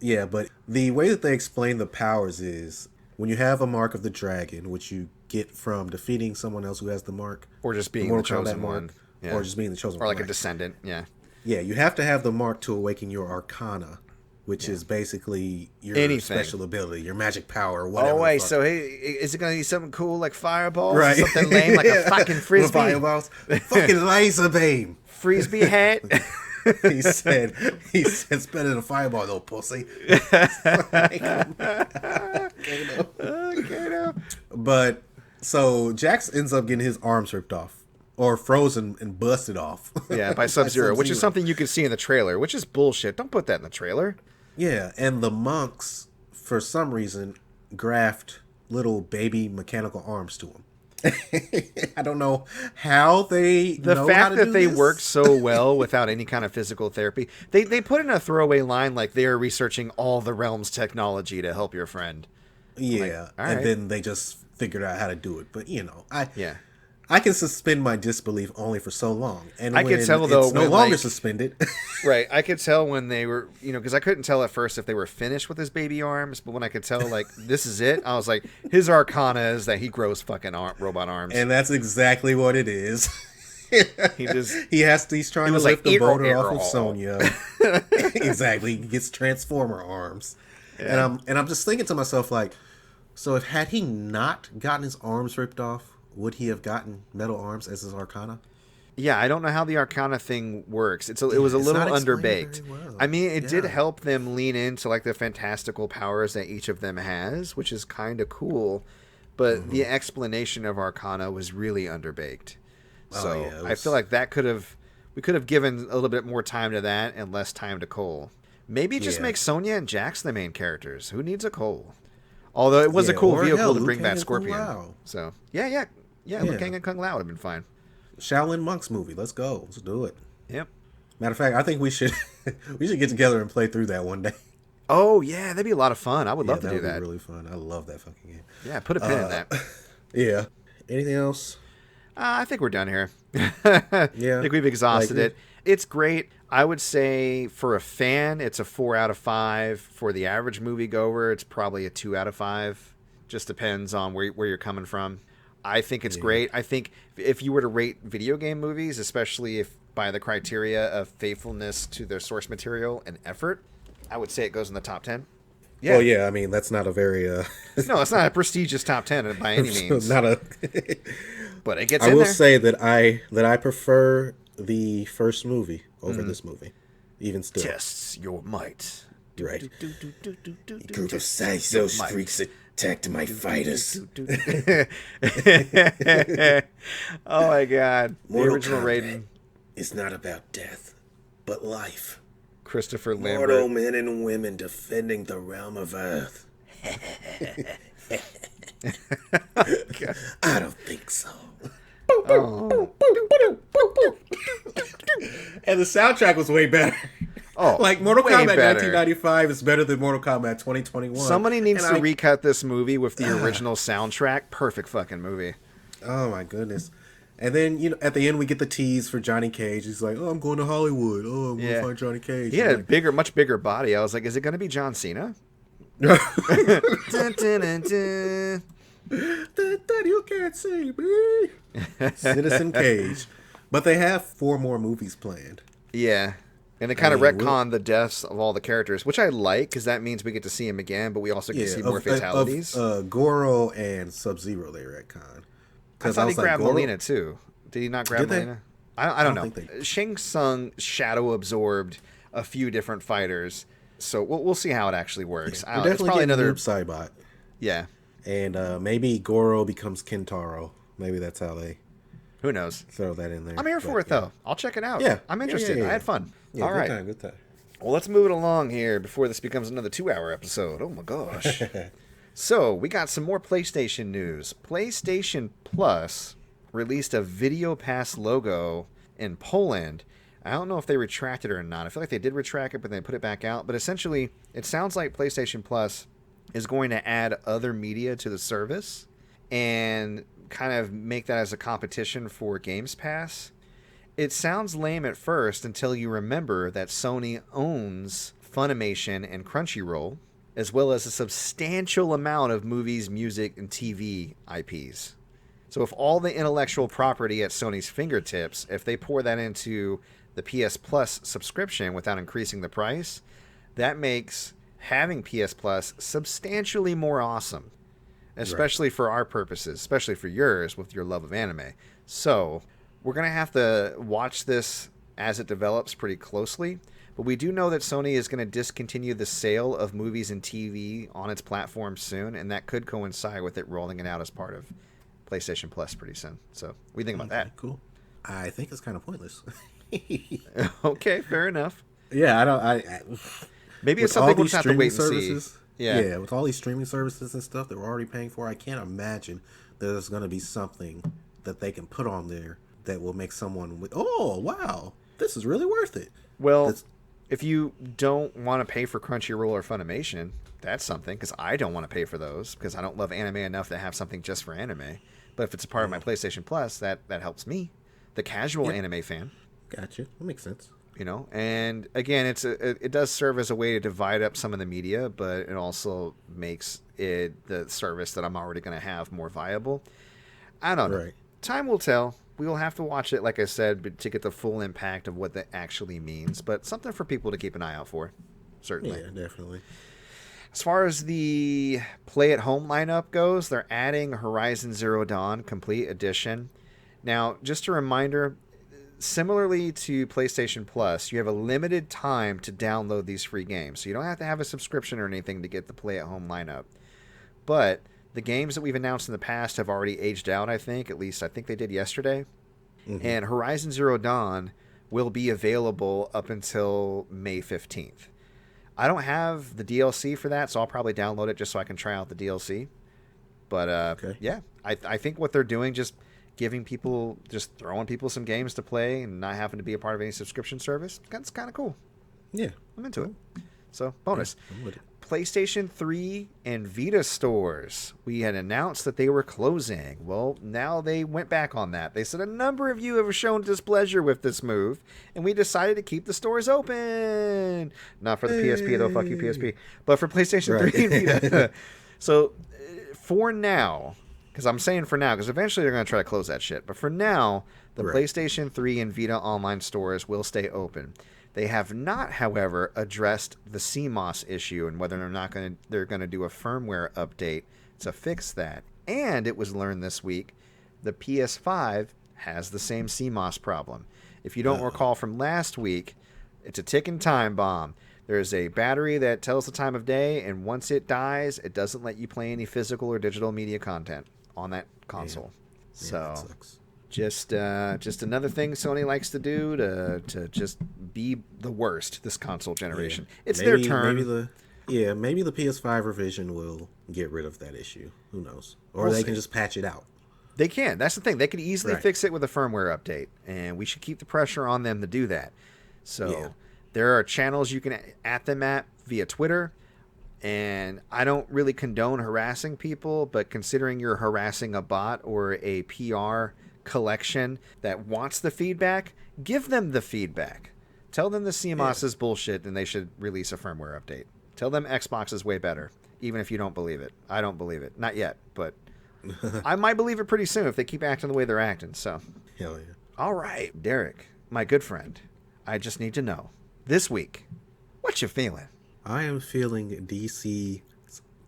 Yeah, but the way that they explain the powers is when you have a mark of the dragon, which you get from defeating someone else who has the mark. Or just being the chosen one. Yeah. Or just being the chosen one. Or like a descendant, yeah. Yeah, you have to have the mark to awaken your arcana, which is basically your special ability, your magic power, or whatever. Oh, wait, so hey, is it going to be something cool like fireballs? Right. Or something lame like a fucking frisbee? Fireballs. Fucking laser beam. Frisbee hat. he said, it's better than a fireball, though, pussy. But, so, Jax ends up getting his arms ripped off. Or frozen and busted off. Yeah, by Sub-Zero, which is something you can see in the trailer, which is bullshit. Don't put that in the trailer. Yeah, and the monks, for some reason, graft little baby mechanical arms to him. I don't know how they know how to do they this. work so well without any kind of physical therapy. They put in a throwaway line like they are researching all the realm's technology to help your friend. Yeah, and then they just figured out how to do it. But, I can suspend my disbelief only for so long. And I could tell, though, it's no longer suspended. Right. I could tell when they were, because I couldn't tell at first if they were finished with his baby arms. But when I could tell, this is it, I was like, his arcana is that he grows fucking robot arms. And that's exactly what it is. He's trying to lift the boulder off of Sonya. Exactly. He gets Transformer arms. Yeah. And I'm just thinking to myself, so had he not gotten his arms ripped off, would he have gotten metal arms as his arcana? Yeah, I don't know how the arcana thing works. It was a little underbaked. Well. I mean, it did help them lean into the fantastical powers that each of them has, which is kind of cool. But the explanation of arcana was really underbaked. So I feel like that could have We could have given a little bit more time to that and less time to Cole. Maybe just make Sonya and Jax the main characters. Who needs a Cole? Although it was a cool vehicle to bring that Scorpion. So, yeah, Liu Kang and Kung Lao would have been fine. Shaolin Monks movie. Let's go. Let's do it. Yep. Matter of fact, I think we should get together and play through that one day. Oh, yeah, that'd be a lot of fun. I would love to do that. That would be really fun. I love that fucking game. Yeah, put a pin in that. Yeah. Anything else? I think we're done here. Yeah. I think we've exhausted it. It's great. I would say for a fan, it's a 4 out of 5. For the average moviegoer, it's probably a 2 out of 5. Just depends on where you're coming from. I think it's great. I think if you were to rate video game movies, especially if by the criteria of faithfulness to their source material and effort, I would say it goes in the top 10. Yeah. Well, yeah, I mean, that's not a very... No, it's not a prestigious top 10 by any means. Not a... But it gets in there. I will say that I prefer the first movie over this movie, even still. Tests your might. Right. A group of sideshow freaks attacked my fighters. Oh, my God. The original Kombat Raiden. It's not about death, but life. Christopher Lambert. Mortal men and women defending the realm of Earth. I don't think so. Oh. And the soundtrack was way better. Oh, like Mortal way Kombat better. 1995 is better than Mortal Kombat 2021. Somebody needs to recut this movie with the original soundtrack. Perfect fucking movie. Oh my goodness. And then, at the end we get the tease for Johnny Cage. He's like, "Oh, I'm going to Hollywood. Oh, I'm going to find Johnny Cage." He had a much bigger body. I was like, is it going to be John Cena? Dun, dun, dun, dun. You can't see me. Citizen Cage. But they have 4 more movies planned. Yeah. And they kind of retcon the deaths of all the characters, which I like, because that means we get to see him again, but we also get to see more fatalities. Goro and Sub-Zero, they retcon. I thought he grabbed Melina, too. Did he not grab Melina? I don't know. Shang Tsung shadow absorbed a few different fighters, so we'll see how it actually works. Yeah, it's probably another Cybot. Yeah. And maybe Goro becomes Kentaro. Maybe that's how they... Who knows? Throw that in there. I'm here for it, though. I'll check it out. Yeah. I'm interested. I had fun. Yeah, all right. Good time. Well, let's move it along here before this becomes another 2-hour episode. Oh, my gosh. So, we got some more PlayStation news. PlayStation Plus released a Video Pass logo in Poland. I don't know if they retracted it or not. I feel like they did retract it, but they put it back out. But essentially, it sounds like PlayStation Plus is going to add other media to the service and kind of make that as a competition for Games Pass. It sounds lame at first until you remember that Sony owns Funimation and Crunchyroll, as well as a substantial amount of movies, music, and TV IPs. So if all the intellectual property at Sony's fingertips, if they pour that into the PS Plus subscription without increasing the price, that makes having PS Plus substantially more awesome. Especially for our purposes, especially for yours with your love of anime. So we're going to have to watch this as it develops pretty closely. But we do know that Sony is going to discontinue the sale of movies and TV on its platform soon. And that could coincide with it rolling it out as part of PlayStation Plus pretty soon. So what do you think about that? Cool. I think it's kind of pointless. Okay, fair enough. Yeah, maybe it's something we'll just have to wait and see. Yeah, with all these streaming services and stuff that we're already paying for, I can't imagine there's going to be something that they can put on there that will make someone, oh, wow, this is really worth it. Well, if you don't want to pay for Crunchyroll or Funimation, that's something, because I don't want to pay for those, because I don't love anime enough to have something just for anime. But if it's a part of my PlayStation Plus, that helps me, the casual anime fan. Gotcha. That makes sense. And again, it does serve as a way to divide up some of the media, but it also makes it the service that I'm already going to have more viable. I don't know. Right. Time will tell. We will have to watch it, like I said, to get the full impact of what that actually means. But something for people to keep an eye out for, certainly. Yeah, definitely. As far as the play-at-home lineup goes, they're adding Horizon Zero Dawn Complete Edition. Now, just a reminder, similarly to PlayStation Plus, you have a limited time to download these free games. So you don't have to have a subscription or anything to get the play-at-home lineup. But the games that we've announced in the past have already aged out, I think. At least I think they did yesterday. Mm-hmm. And Horizon Zero Dawn will be available up until May 15th. I don't have the DLC for that, so I'll probably download it just so I can try out the DLC. But yeah, I think what they're doing, just throwing people some games to play and not having to be a part of any subscription service, that's kind of cool. Yeah. I'm into it. So, bonus. Yeah, I'm with it. PlayStation 3 and Vita stores. We had announced that they were closing. Well, now they went back on that. They said a number of you have shown displeasure with this move, and we decided to keep the stores open. Not for the PSP, though. Fuck you, PSP. But for PlayStation 3 and Vita. So, for now, because I'm saying for now, because eventually they're going to try to close that shit. But for now, the PlayStation 3 and Vita online stores will stay open. They have not, however, addressed the CMOS issue and whether or not they're going to do a firmware update to fix that. And it was learned this week, the PS5 has the same CMOS problem. If you don't recall from last week, it's a ticking time bomb. There's a battery that tells the time of day, and once it dies, it doesn't let you play any physical or digital media content on that console. Yeah, so... that sucks. Just another thing Sony likes to do to just be the worst this console generation. Yeah. It's their turn. Maybe the PS5 revision will get rid of that issue. Who knows? Or they can just patch it out. They can. That's the thing. They could easily fix it with a firmware update, and we should keep the pressure on them to do that. So there are channels you can at them at via Twitter, and I don't really condone harassing people, but considering you're harassing a bot or a PR collection that wants the feedback, give them the feedback. Tell them the CMOS is bullshit and they should release a firmware update. Tell them Xbox is way better, even if you don't believe it. I don't believe it. Not yet, but I might believe it pretty soon if they keep acting the way they're acting. So, hell yeah. All right, Derrick, my good friend, I just need to know, this week, what you feeling? I am feeling DC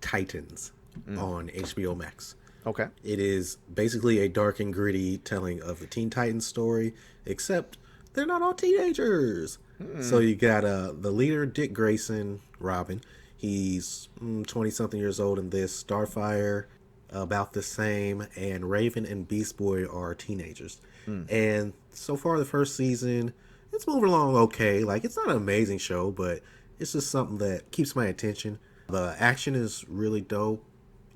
Titans on HBO Max. Okay. It is basically a dark and gritty telling of the Teen Titans story, except they're not all teenagers. So you got the leader, Dick Grayson, Robin. He's 20-something years old in this. Starfire, about the same. And Raven and Beast Boy are teenagers. And so far, the first season, it's moving along okay. Like, it's not an amazing show, but it's just something that keeps my attention. The action is really dope.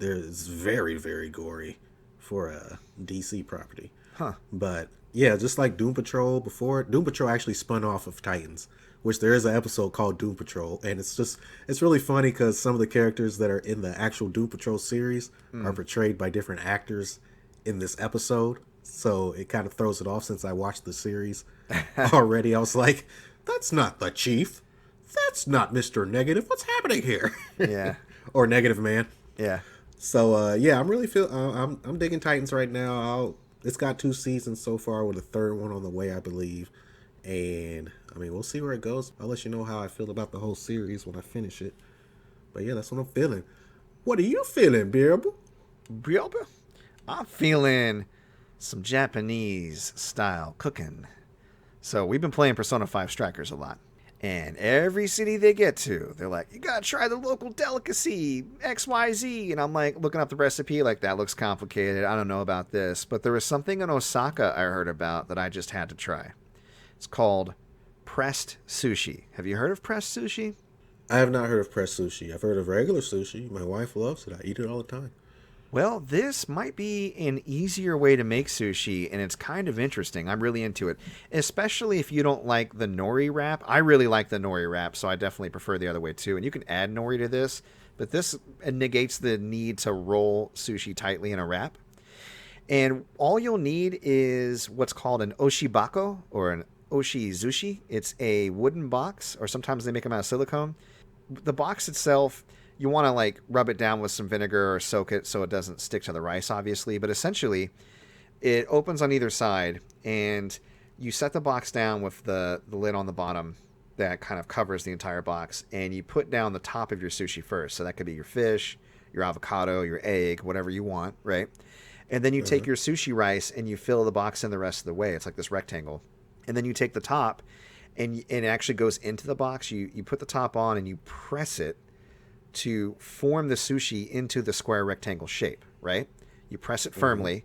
It's very, very gory for a DC property. But yeah, just like Doom Patrol before, Doom Patrol actually spun off of Titans, which there is an episode called Doom Patrol. And it's really funny because some of the characters that are in the actual Doom Patrol series are portrayed by different actors in this episode. So it kind of throws it off since I watched the series already. I was like, that's not the Chief. That's not Mr. Negative. What's happening here? Yeah. Or Negative Man. Yeah. So yeah, I'm really I'm digging Titans right now. It's got 2 seasons so far, with a third one on the way, I believe. And I mean, we'll see where it goes. I'll let you know how I feel about the whole series when I finish it. But yeah, that's what I'm feeling. What are you feeling, Bearable? I'm feeling some Japanese style cooking. So we've been playing Persona 5 Strikers a lot. And every city they get to, they're like, you gotta try the local delicacy, XYZ. And I'm like, looking up the recipe, like, that looks complicated. I don't know about this. But there was something in Osaka I heard about that I just had to try. It's called pressed sushi. Have you heard of pressed sushi? I have not heard of pressed sushi. I've heard of regular sushi. My wife loves it. I eat it all the time. Well, this might be an easier way to make sushi, and it's kind of interesting. I'm really into it, especially if you don't like the nori wrap. I really like the nori wrap, so I definitely prefer the other way too. And you can add nori to this, but this negates the need to roll sushi tightly in a wrap. And all you'll need is what's called an Oshi Bako or an Oshi Zushi. It's a wooden box, or sometimes they make them out of silicone. The box itself, you want to like rub it down with some vinegar or soak it so it doesn't stick to the rice, obviously. But essentially, it opens on either side, and you set the box down with the lid on the bottom that kind of covers the entire box, and you put down the top of your sushi first. So that could be your fish, your avocado, your egg, whatever you want, right? And then you take your sushi rice and you fill the box in the rest of the way. It's like this rectangle. And then you take the top, and it actually goes into the box. You put the top on and you press it to form the sushi into the square rectangle shape, right? You press it firmly,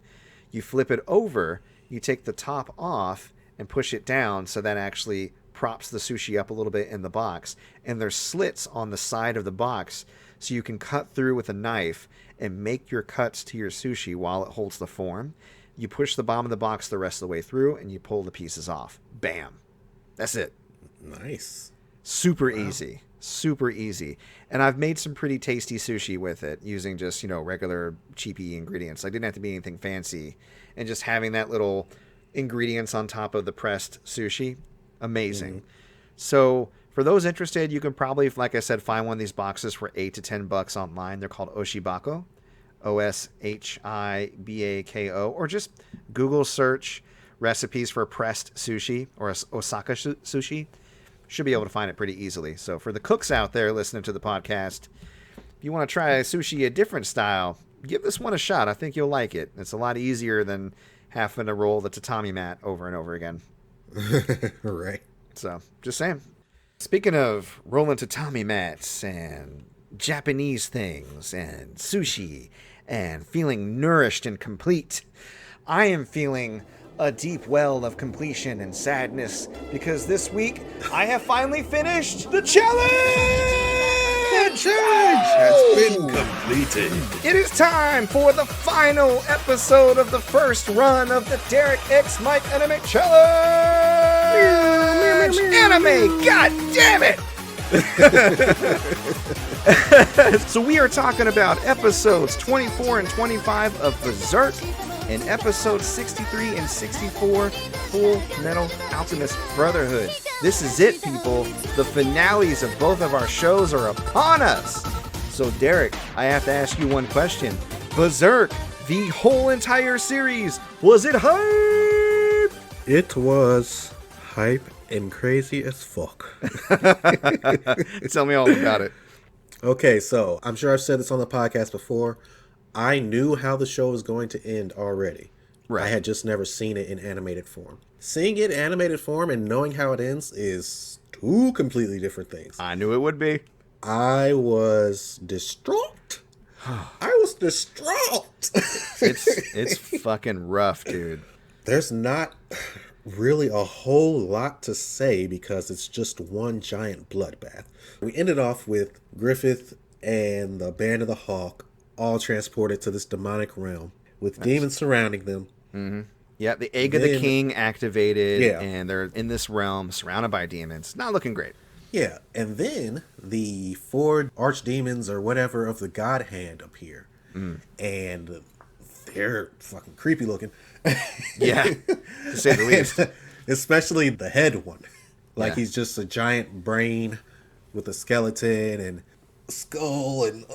you flip it over, you take the top off, and push it down so that actually props the sushi up a little bit in the box. And there's slits on the side of the box so you can cut through with a knife and make your cuts to your sushi while it holds the form. You push the bottom of the box the rest of the way through and you pull the pieces off. Bam. That's it. Nice. Super easy. Super easy. And I've made some pretty tasty sushi with it using just, regular cheapy ingredients. I didn't have to be anything fancy. And just having that little ingredients on top of the pressed sushi, amazing. Mm-hmm. So for those interested, you can probably, like I said, find one of these boxes for $8 to $10 online. They're called Oshi Bako, Oshibako, or just Google search recipes for pressed sushi or Osaka sushi. Should be able to find it pretty easily. So for the cooks out there listening to the podcast, if you want to try sushi a different style, give this one a shot. I think you'll like it. It's a lot easier than having to roll the tatami mat over and over again. Right. So, just saying. Speaking of rolling tatami mats and Japanese things and sushi and feeling nourished and complete, I am feeling a deep well of completion and sadness because this week I have finally finished the challenge! The challenge has been completed. It is time for the final episode of the first run of the Derrick X Mike Anime Challenge! Anime! God damn it! So we are talking about episodes 24 and 25 of Berserk and episodes 63 and 64 Full Metal Alchemist Brotherhood. This is it, people. The finales of both of our shows are upon us. So Derek, I have to ask you one question. Berserk, the whole entire series, was it hype? It was hype and crazy as fuck. Tell me all about it. Okay, so I'm sure I've said this on the podcast before. I knew how the show was going to end already. Right. I had just never seen it in animated form. Seeing it in animated form and knowing how it ends is two completely different things. I knew it would be. I was distraught. It's fucking rough, dude. There's not really a whole lot to say because it's just one giant bloodbath. We ended off with Griffith and the Band of the Hawk all transported to this demonic realm with demons surrounding them. Mm-hmm. Yeah, the Egg of the King activated, and they're in this realm surrounded by demons. Not looking great. Yeah, and then the 4 archdemons or whatever of the God Hand appear. And they're fucking creepy looking. Yeah, to say the least. Especially the head one. Like he's just a giant brain with a skeleton and a skull and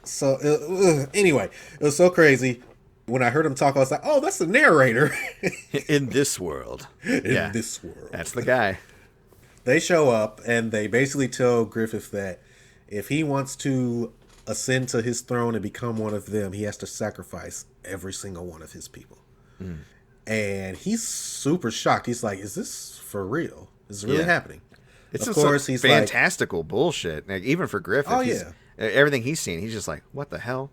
So, anyway, it was so crazy. When I heard him talk, I was like, oh, that's the narrator. In this world. In this world. That's the guy. They show up, and they basically tell Griffith that if he wants to ascend to his throne and become one of them, he has to sacrifice every single one of his people. And he's super shocked. He's like, is this for real? Is this really happening? It's of course, he's fantastical bullshit. Like, even for Griffith. Oh, yeah. Everything he's seen, he's just like, what the hell?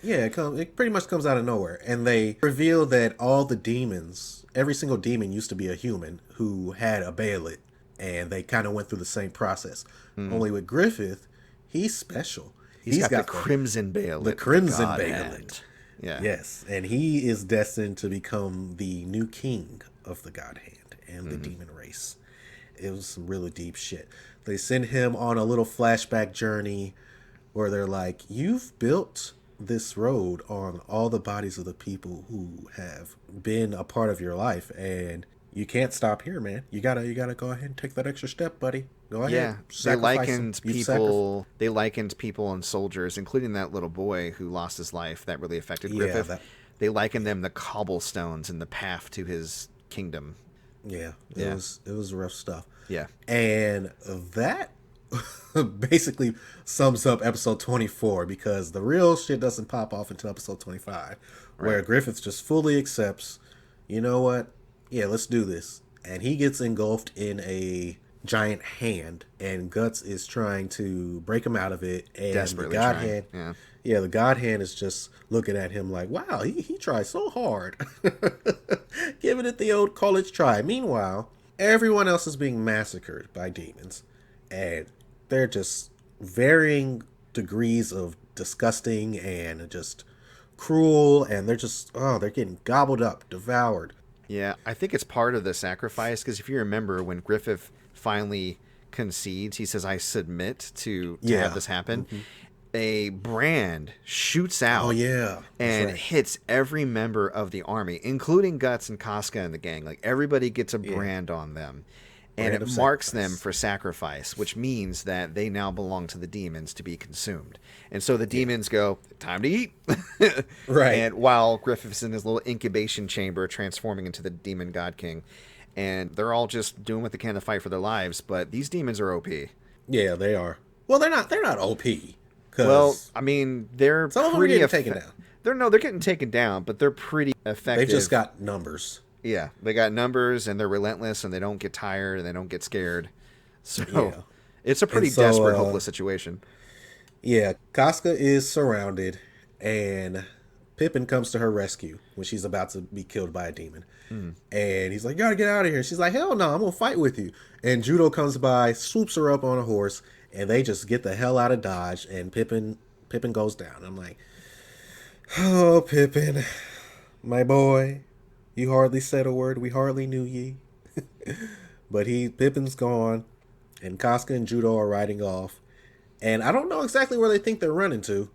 Yeah, it pretty much comes out of nowhere. And they reveal that all the demons, every single demon used to be a human who had a Baelit, and they kind of went through the same process. Only with Griffith, he's special. He's got the Crimson Baelit. The Crimson Baelit. Yeah. Yes, and he is destined to become the new king of the God Hand and the demon race. It was some really deep shit. They send him on a little flashback journey where they're like, you've built this road on all the bodies of the people who have been a part of your life, and you can't stop here, man. You gotta go ahead and take that extra step, buddy. Go ahead. Yeah, they likened people and soldiers, including that little boy who lost his life. That really affected Griffith. They likened them to cobblestones in the path to his kingdom. Yeah, it was rough stuff. Yeah, and that basically sums up episode 24 because the real shit doesn't pop off until episode 25, where Griffith just fully accepts, you know what? Yeah, let's do this. And he gets engulfed in a giant hand, and Guts is trying to break him out of it. And desperately the God trying. Hand, Yeah, the God Hand is just looking at him like, wow, he tried so hard. Giving it the old college try. Meanwhile, everyone else is being massacred by demons. And they're just varying degrees of disgusting and just cruel. And they're just, they're getting gobbled up, devoured. Yeah, I think it's part of the sacrifice, because if you remember when Griffith finally concedes, he says, I submit to have this happen. Mm-hmm. A brand shoots out and hits every member of the army, including Guts and Casca and the gang. Like, everybody gets a brand on them. And it marks them for sacrifice, which means that they now belong to the demons to be consumed. And so the demons go, time to eat. Right. And while Griffith's in his little incubation chamber transforming into the demon god king. And they're all just doing what they can to fight for their lives. But these demons are OP. Yeah, they are. Well, they're not OP. Well, I mean, they're some pretty of them getting taken down. They're getting taken down, but they're pretty effective. They've just got numbers. Yeah, they got numbers, and they're relentless, and they don't get tired, and they don't get scared. So it's a pretty desperate, hopeless situation. Yeah, Casca is surrounded, and Pippin comes to her rescue when she's about to be killed by a demon. And he's like, you gotta get out of here. She's like, hell no, I'm gonna fight with you. And Judo comes by, swoops her up on a horse, and they just get the hell out of Dodge, and Pippin goes down. I'm like, oh, Pippin, my boy, you hardly said a word. We hardly knew ye. But Pippin's gone, and Casca and Judo are riding off. And I don't know exactly where they think they're running to,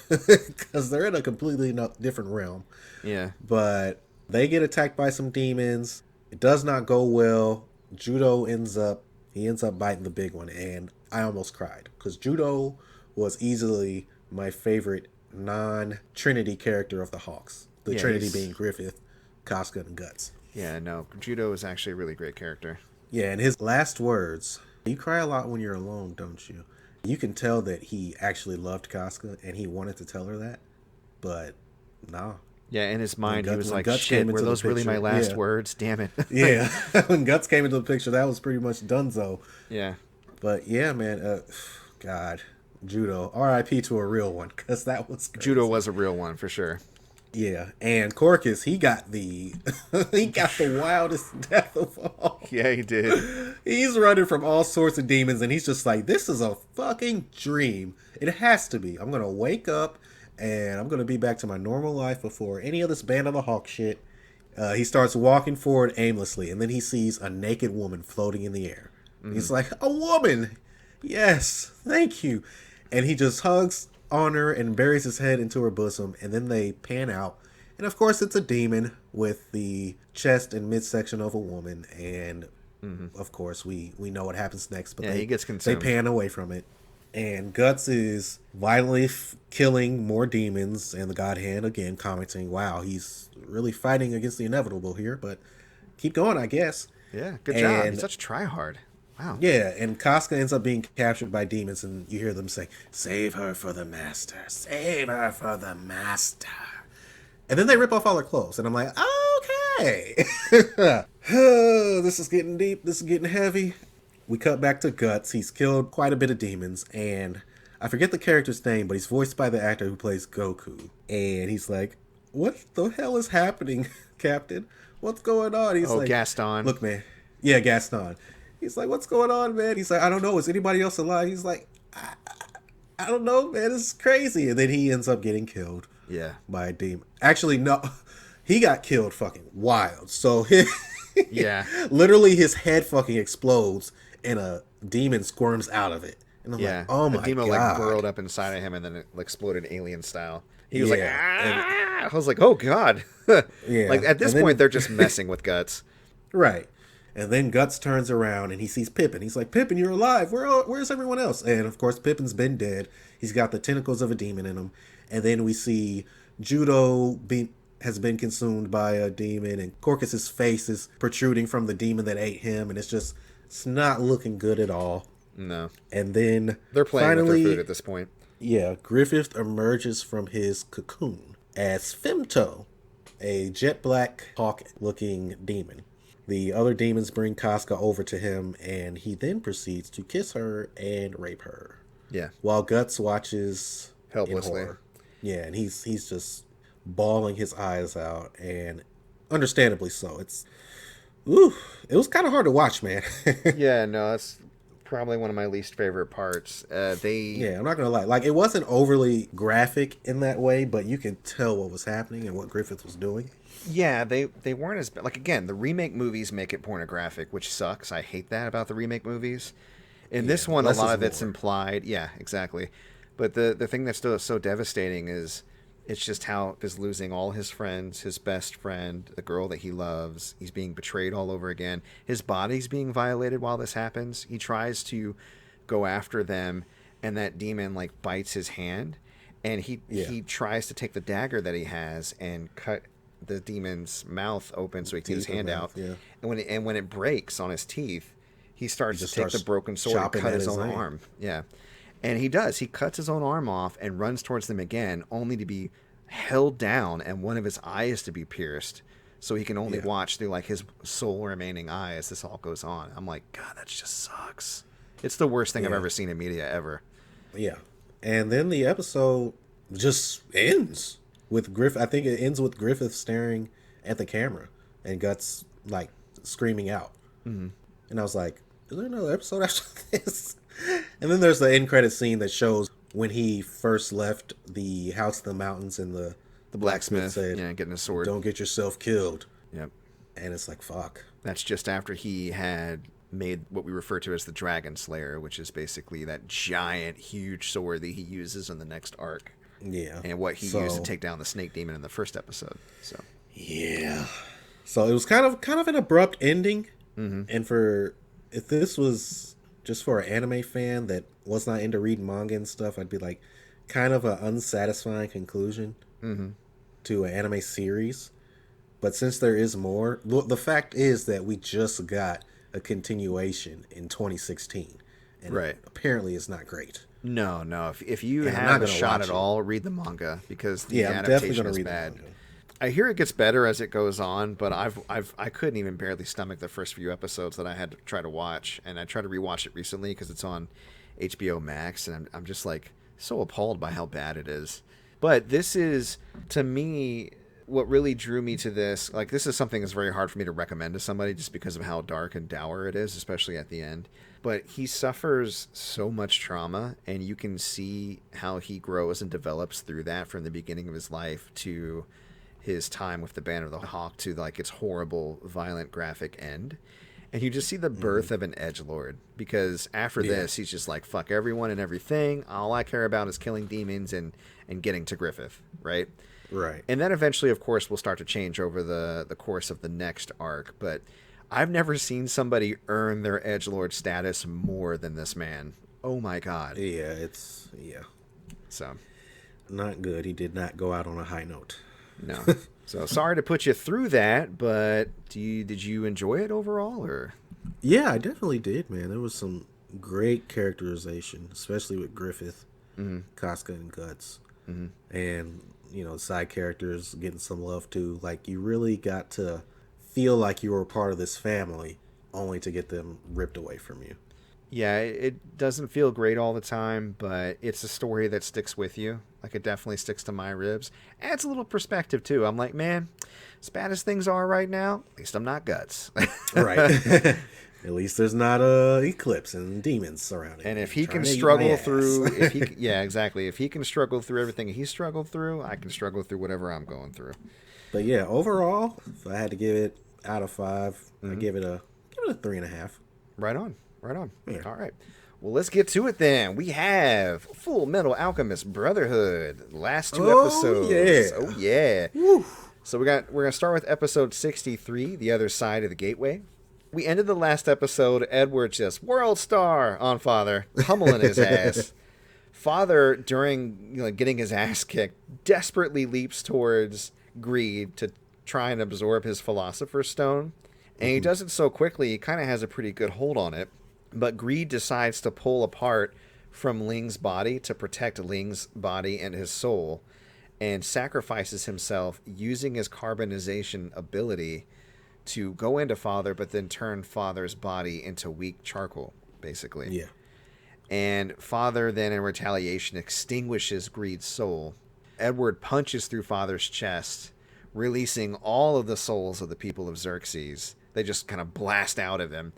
because they're in a completely different realm. Yeah. But they get attacked by some demons. It does not go well. Judo ends up biting the big one, and I almost cried, because Judo was easily my favorite non-Trinity character of the Hawks. The Trinity being Griffith, Casca, and Guts. Yeah, no, Judo is actually a really great character. Yeah, and his last words, you cry a lot when you're alone, don't you? You can tell that he actually loved Casca, and he wanted to tell her that, but nah. Yeah, in his mind, he was like, shit, were those really my last words? Damn it. Yeah, when Guts came into the picture, that was pretty much donezo. Yeah. But yeah, man, God, Judo, R.I.P. to a real one, because that was crazy. Judo was a real one, for sure. Yeah, and Corcus, he got the wildest death of all. Yeah, he did. He's running from all sorts of demons, and he's just like, this is a fucking dream. It has to be. I'm going to wake up, and I'm going to be back to my normal life before any of this Band of the Hawk shit. He starts walking forward aimlessly, and then he sees a naked woman floating in the air. He's like, a woman! Yes, thank you. And he just hugs on her and buries his head into her bosom, and then they pan out, and of course it's a demon with the chest and midsection of a woman, and of course we know what happens next, but he gets consumed. They pan away from it, and Guts is violently killing more demons, and the God Hand again commenting, wow, he's really fighting against the inevitable here, but keep going, I guess. Yeah, good job. He's such a tryhard. Wow. Yeah, and Casca ends up being captured by demons, and you hear them say, save her for the master, save her for the master. And then they rip off all her clothes, and I'm like, okay. This is getting deep, this is getting heavy. We cut back to Guts. He's killed quite a bit of demons, and I forget the character's name, but he's voiced by the actor who plays Goku. And he's like, what the hell is happening, Captain? What's going on? He's like, Gaston. Look, man. Yeah, Gaston. He's like, what's going on, man? He's like, I don't know. Is anybody else alive? He's like, I don't know, man. This is crazy. And then he ends up getting killed. Yeah. By a demon. Actually, no. He got killed fucking wild. So, literally his head fucking explodes and a demon squirms out of it. And I'm like, oh my God. The demon like burrowed up inside of him and then it exploded alien style. He was like, I was like, oh God. Like at this point, they're just messing with Guts. Right. And then Guts turns around and he sees Pippin. He's like, Pippin, you're alive. Where's everyone else? And of course, Pippin's been dead. He's got the tentacles of a demon in him. And then we see Judo has been consumed by a demon, and Corcus's face is protruding from the demon that ate him. And it's not looking good at all. No. And then they're playing with their food at this point. Yeah, Griffith emerges from his cocoon as Femto, a jet black hawk-looking demon. The other demons bring Casca over to him, and he then proceeds to kiss her and rape her. Yeah. While Guts watches helplessly. in horror. Yeah, and he's just bawling his eyes out, and understandably so. It was kind of hard to watch, man. Yeah, no, that's probably one of my least favorite parts. Yeah, I'm not gonna lie. Like, it wasn't overly graphic in that way, but you can tell what was happening and what Griffith was doing. Yeah, they weren't as like, again, the remake movies make it pornographic, which sucks. I hate that about the remake movies. In this one, a lot of it's implied. Yeah, exactly. But the thing that's still so devastating is it's just how he's losing all his friends, his best friend, the girl that he loves. He's being betrayed all over again. His body's being violated while this happens. He tries to go after them, and that demon like bites his hand, and he tries to take the dagger that he has and cut the demon's mouth open so he can get his hand out. Yeah. And when it breaks on his teeth, he starts to take the broken sword and cut his own arm. Yeah. And he does. He cuts his own arm off and runs towards them again, only to be held down and one of his eyes to be pierced, so he can only watch through like his sole remaining eye as this all goes on. I'm like, God, that just sucks. It's the worst thing I've ever seen in media ever. Yeah. And then the episode just ends with Griffith. I think it ends with Griffith staring at the camera and Guts like screaming out. Mm-hmm. And I was like, is there another episode after this? And then there's the end credit scene that shows when he first left the house in the mountains and the blacksmith said, getting a sword. Don't get yourself killed. Yep. And it's like, fuck. That's just after he had made what we refer to as the Dragon Slayer, which is basically that giant, huge sword that he uses in the next arc. Yeah. And what he used to take down the snake demon in the first episode. So. Yeah. So it was kind of an abrupt ending. Mm-hmm. And if this was just for an anime fan that was not into reading manga and stuff, I'd be like, kind of an unsatisfying conclusion to an anime series. But since there is more, the fact is that we just got a continuation in 2016. And apparently it's not great. No. If you have a shot at all, read the manga, because the adaptation is bad. I hear it gets better as it goes on, but I couldn't even barely stomach the first few episodes that I had to try to watch, and I tried to rewatch it recently because it's on HBO Max, and I'm just like so appalled by how bad it is. But this is, to me, what really drew me to this. Like, this is something that's very hard for me to recommend to somebody just because of how dark and dour it is, especially at the end. But he suffers so much trauma, and you can see how he grows and develops through that, from the beginning of his life to his time with the Banner of the Hawk to like its horrible, violent, graphic end. And you just see the birth of an edgelord, because after this, he's just like, fuck everyone and everything. All I care about is killing demons and getting to Griffith, right? Right. And then eventually, of course, we'll start to change over the course of the next arc. But I've never seen somebody earn their edgelord status more than this man. Oh my God. Yeah, So. Not good. He did not go out on a high note. No. So sorry to put you through that, but did you enjoy it overall, or? Yeah, I definitely did, man. There was some great characterization, especially with Griffith, Casca, and Guts. Mm-hmm. And, side characters getting some love too. Like, you really got to feel like you were a part of this family, only to get them ripped away from you. Yeah, it doesn't feel great all the time, but it's a story that sticks with you. Like, it definitely sticks to my ribs. Adds a little perspective, too. I'm like, man, as bad as things are right now, at least I'm not Guts. Right. At least there's not Eclipse and demons surrounding. And if he can struggle through... exactly. If he can struggle through everything he's struggled through, I can struggle through whatever I'm going through. But yeah, overall, if I had to give it out of 5, I'd give it a 3.5. Right on. Yeah. All right. Well, let's get to it then. We have Full Metal Alchemist Brotherhood. Last 2 episodes. Oh yeah. Woo. So we're gonna start with episode 63, The Other Side of the Gateway. We ended the last episode, Edward just World Star on Father, pummeling his ass. Father, during getting his ass kicked, desperately leaps towards Greed to try and absorb his Philosopher's Stone. And he does it so quickly, he kind of has a pretty good hold on it. But Greed decides to pull apart from Ling's body to protect Ling's body and his soul, and sacrifices himself using his carbonization ability to go into Father, but then turn Father's body into weak charcoal, basically. Yeah. And Father then, in retaliation, extinguishes Greed's soul. Edward punches through Father's chest, releasing all of the souls of the people of Xerxes. They just kind of blast out of him.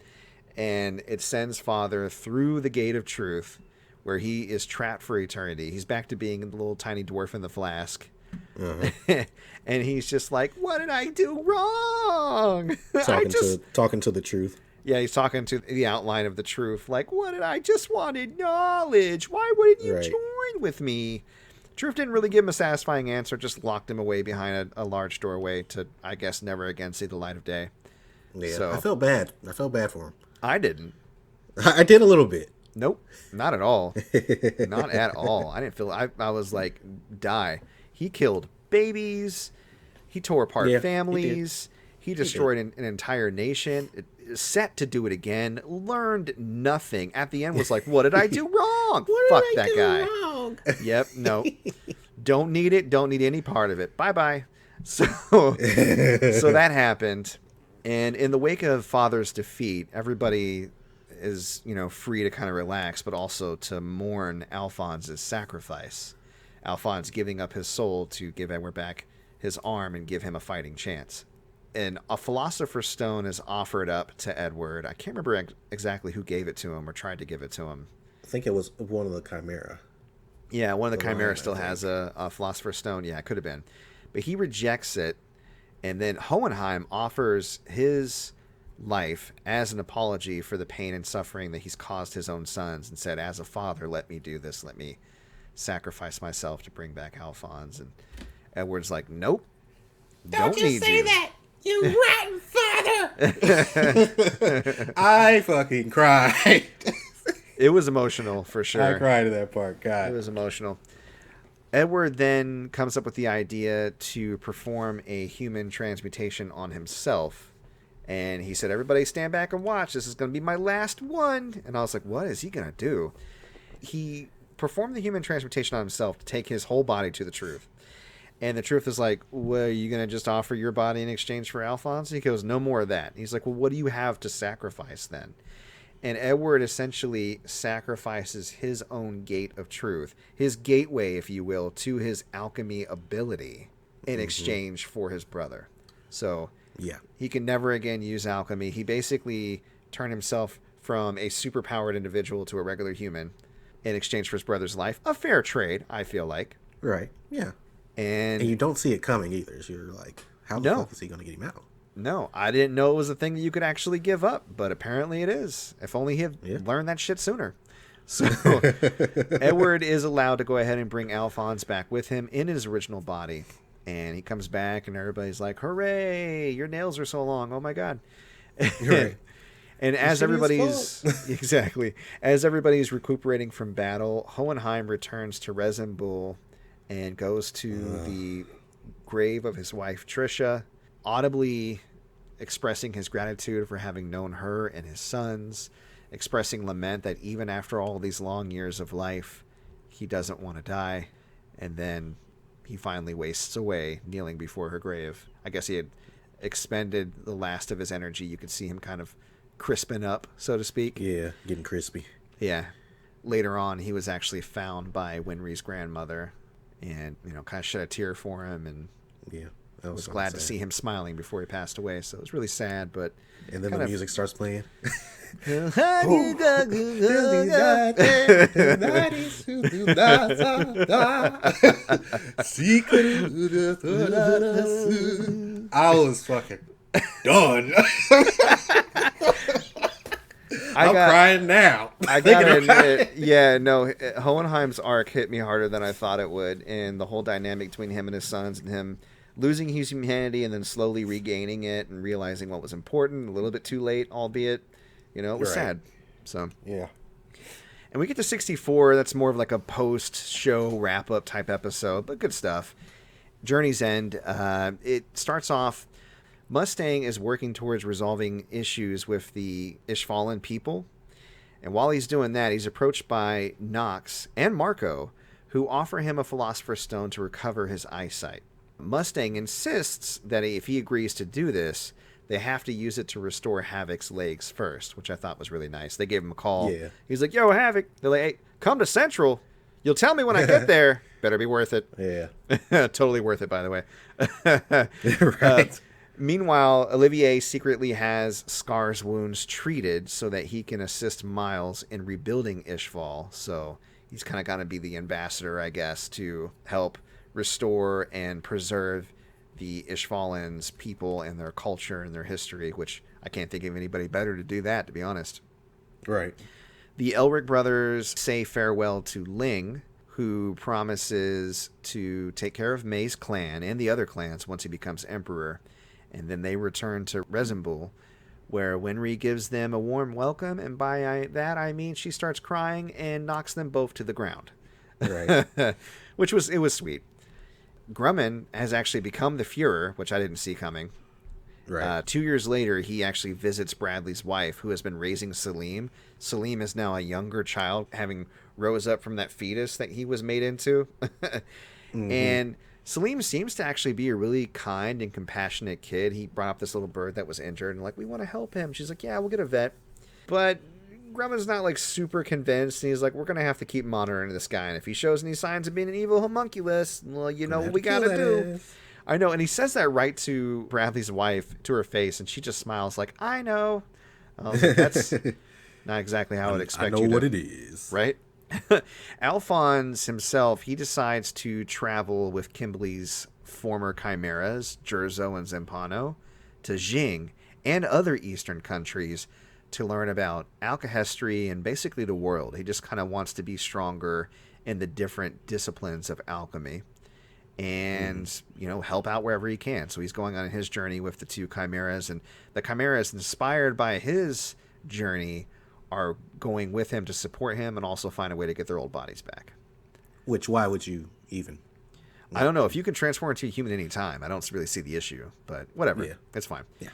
And it sends Father through the gate of truth, where he is trapped for eternity. He's back to being the little tiny dwarf in the flask. Uh-huh. And he's just like, what did I do wrong? Talking to the truth. Yeah, he's talking to the outline of the truth. Like, what did I just wanted knowledge? Why wouldn't you join with me? Truth didn't really give him a satisfying answer, just locked him away behind a large doorway to, I guess, never again see the light of day. Yeah, so, I felt bad. I felt bad for him. I didn't. I did a little bit. Nope, not at all. Not at all. I didn't feel. I was like, die. He killed babies. He tore apart families. He destroyed an entire nation. Set to do it again. Learned nothing. At the end was like, what did I do wrong? Fuck that guy. Wrong? Yep. No. Don't need it. Don't need any part of it. Bye bye. So that happened. And in the wake of Father's defeat, everybody is, free to kind of relax, but also to mourn Alphonse's sacrifice. Alphonse giving up his soul to give Edward back his arm and give him a fighting chance. And a Philosopher's Stone is offered up to Edward. I can't remember exactly who gave it to him or tried to give it to him. I think it was one of the Chimera. Yeah, one of the Chimera still has a Philosopher's Stone. Yeah, it could have been. But he rejects it. And then Hohenheim offers his life as an apology for the pain and suffering that he's caused his own sons, and said, as a father, let me do this. Let me sacrifice myself to bring back Alphonse. And Edward's like, nope. Don't you say that, you rotten father. I fucking cried. It was emotional, for sure. I cried at that part. God. It was emotional. Edward then comes up with the idea to perform a human transmutation on himself. And he said, everybody stand back and watch. This is going to be my last one. And I was like, what is he going to do? He performed the human transmutation on himself to take his whole body to the truth. And the truth is like, well, are you going to just offer your body in exchange for Alphonse? He goes, no more of that. He's like, well, what do you have to sacrifice then? And Edward essentially sacrifices his own gate of truth, his gateway, if you will, to his alchemy ability in exchange for his brother. So he can never again use alchemy. He basically turned himself from a superpowered individual to a regular human in exchange for his brother's life. A fair trade, I feel like. Right, yeah. And you don't see it coming either. So you're like, how the fuck is he going to get him out? No, I didn't know it was a thing that you could actually give up, but apparently it is. If only he had learned that shit sooner. So Edward is allowed to go ahead and bring Alphonse back with him in his original body. And he comes back and everybody's like, hooray, your nails are so long. Oh my God. Right. And as everybody's recuperating from battle, Hohenheim returns to Resenbull and goes to the grave of his wife Trisha, audibly expressing his gratitude for having known her and his sons, expressing lament that even after all these long years of life, he doesn't want to die. And then he finally wastes away, kneeling before her grave. I guess he had expended the last of his energy. You could see him kind of crisping up, so to speak. Yeah, getting crispy. Yeah. Later on, he was actually found by Winry's grandmother and, kind of shed a tear for him, and was glad to see him smiling before he passed away. So it was really sad, but... And then the music starts playing. I was fucking done. I'm crying now. I gotta admit, Hohenheim's arc hit me harder than I thought it would, and the whole dynamic between him and his sons, and him losing his humanity and then slowly regaining it and realizing what was important a little bit too late, albeit, it was sad. So yeah. And we get to 64. That's more of like a post-show wrap-up type episode, but good stuff. Journey's End. It starts off. Mustang is working towards resolving issues with the Ishvalan people. And while he's doing that, he's approached by Nox and Marco, who offer him a Philosopher's Stone to recover his eyesight. Mustang insists that if he agrees to do this, they have to use it to restore Havoc's legs first, which I thought was really nice. They gave him a call. Yeah. He's like, yo, Havoc. They're like, hey, come to Central. You'll tell me when I get there. Better be worth it. Yeah. Totally worth it, by the way. Right. Meanwhile, Olivier secretly has Scar's wounds treated so that he can assist Miles in rebuilding Ishval. So he's kind of got to be the ambassador, I guess, to help restore and preserve the Ishvalan's people and their culture and their history, which I can't think of anybody better to do that, to be honest. Right. The Elric brothers say farewell to Ling, who promises to take care of May's clan and the other clans once he becomes emperor. And then they return to Rezenbul, where Winry gives them a warm welcome, and by that I mean she starts crying and knocks them both to the ground. Right. It was sweet. Grumman has actually become the Führer, which I didn't see coming. Right. 2 years later, he actually visits Bradley's wife, who has been raising Salim. Salim is now a younger child, having rose up from that fetus that he was made into. Mm-hmm. And Salim seems to actually be a really kind and compassionate kid. He brought up this little bird that was injured, and like, we want to help him. She's like, yeah, we'll get a vet. But Grumman's not like super convinced, and he's like, we're going to have to keep monitoring this guy. And if he shows any signs of being an evil homunculus, well, you know what we got to do. I know, and he says that right to Bradley's wife, to her face, and she just smiles like, I know. I was like, that's not exactly how I would expect you to. I know what it is. Right? Alphonse himself, he decides to travel with Kimberly's former chimeras, Jerzo and Zampano, to Jing and other eastern countries to learn about alchemy and basically the world. He just kind of wants to be stronger in the different disciplines of alchemy and, help out wherever he can. So he's going on his journey with the two chimeras, and the chimeras, inspired by his journey, are going with him to support him and also find a way to get their old bodies back. Which, why would you even? I don't know. If you can transform into a human any time, I don't really see the issue, but whatever. Yeah. It's fine. Yeah.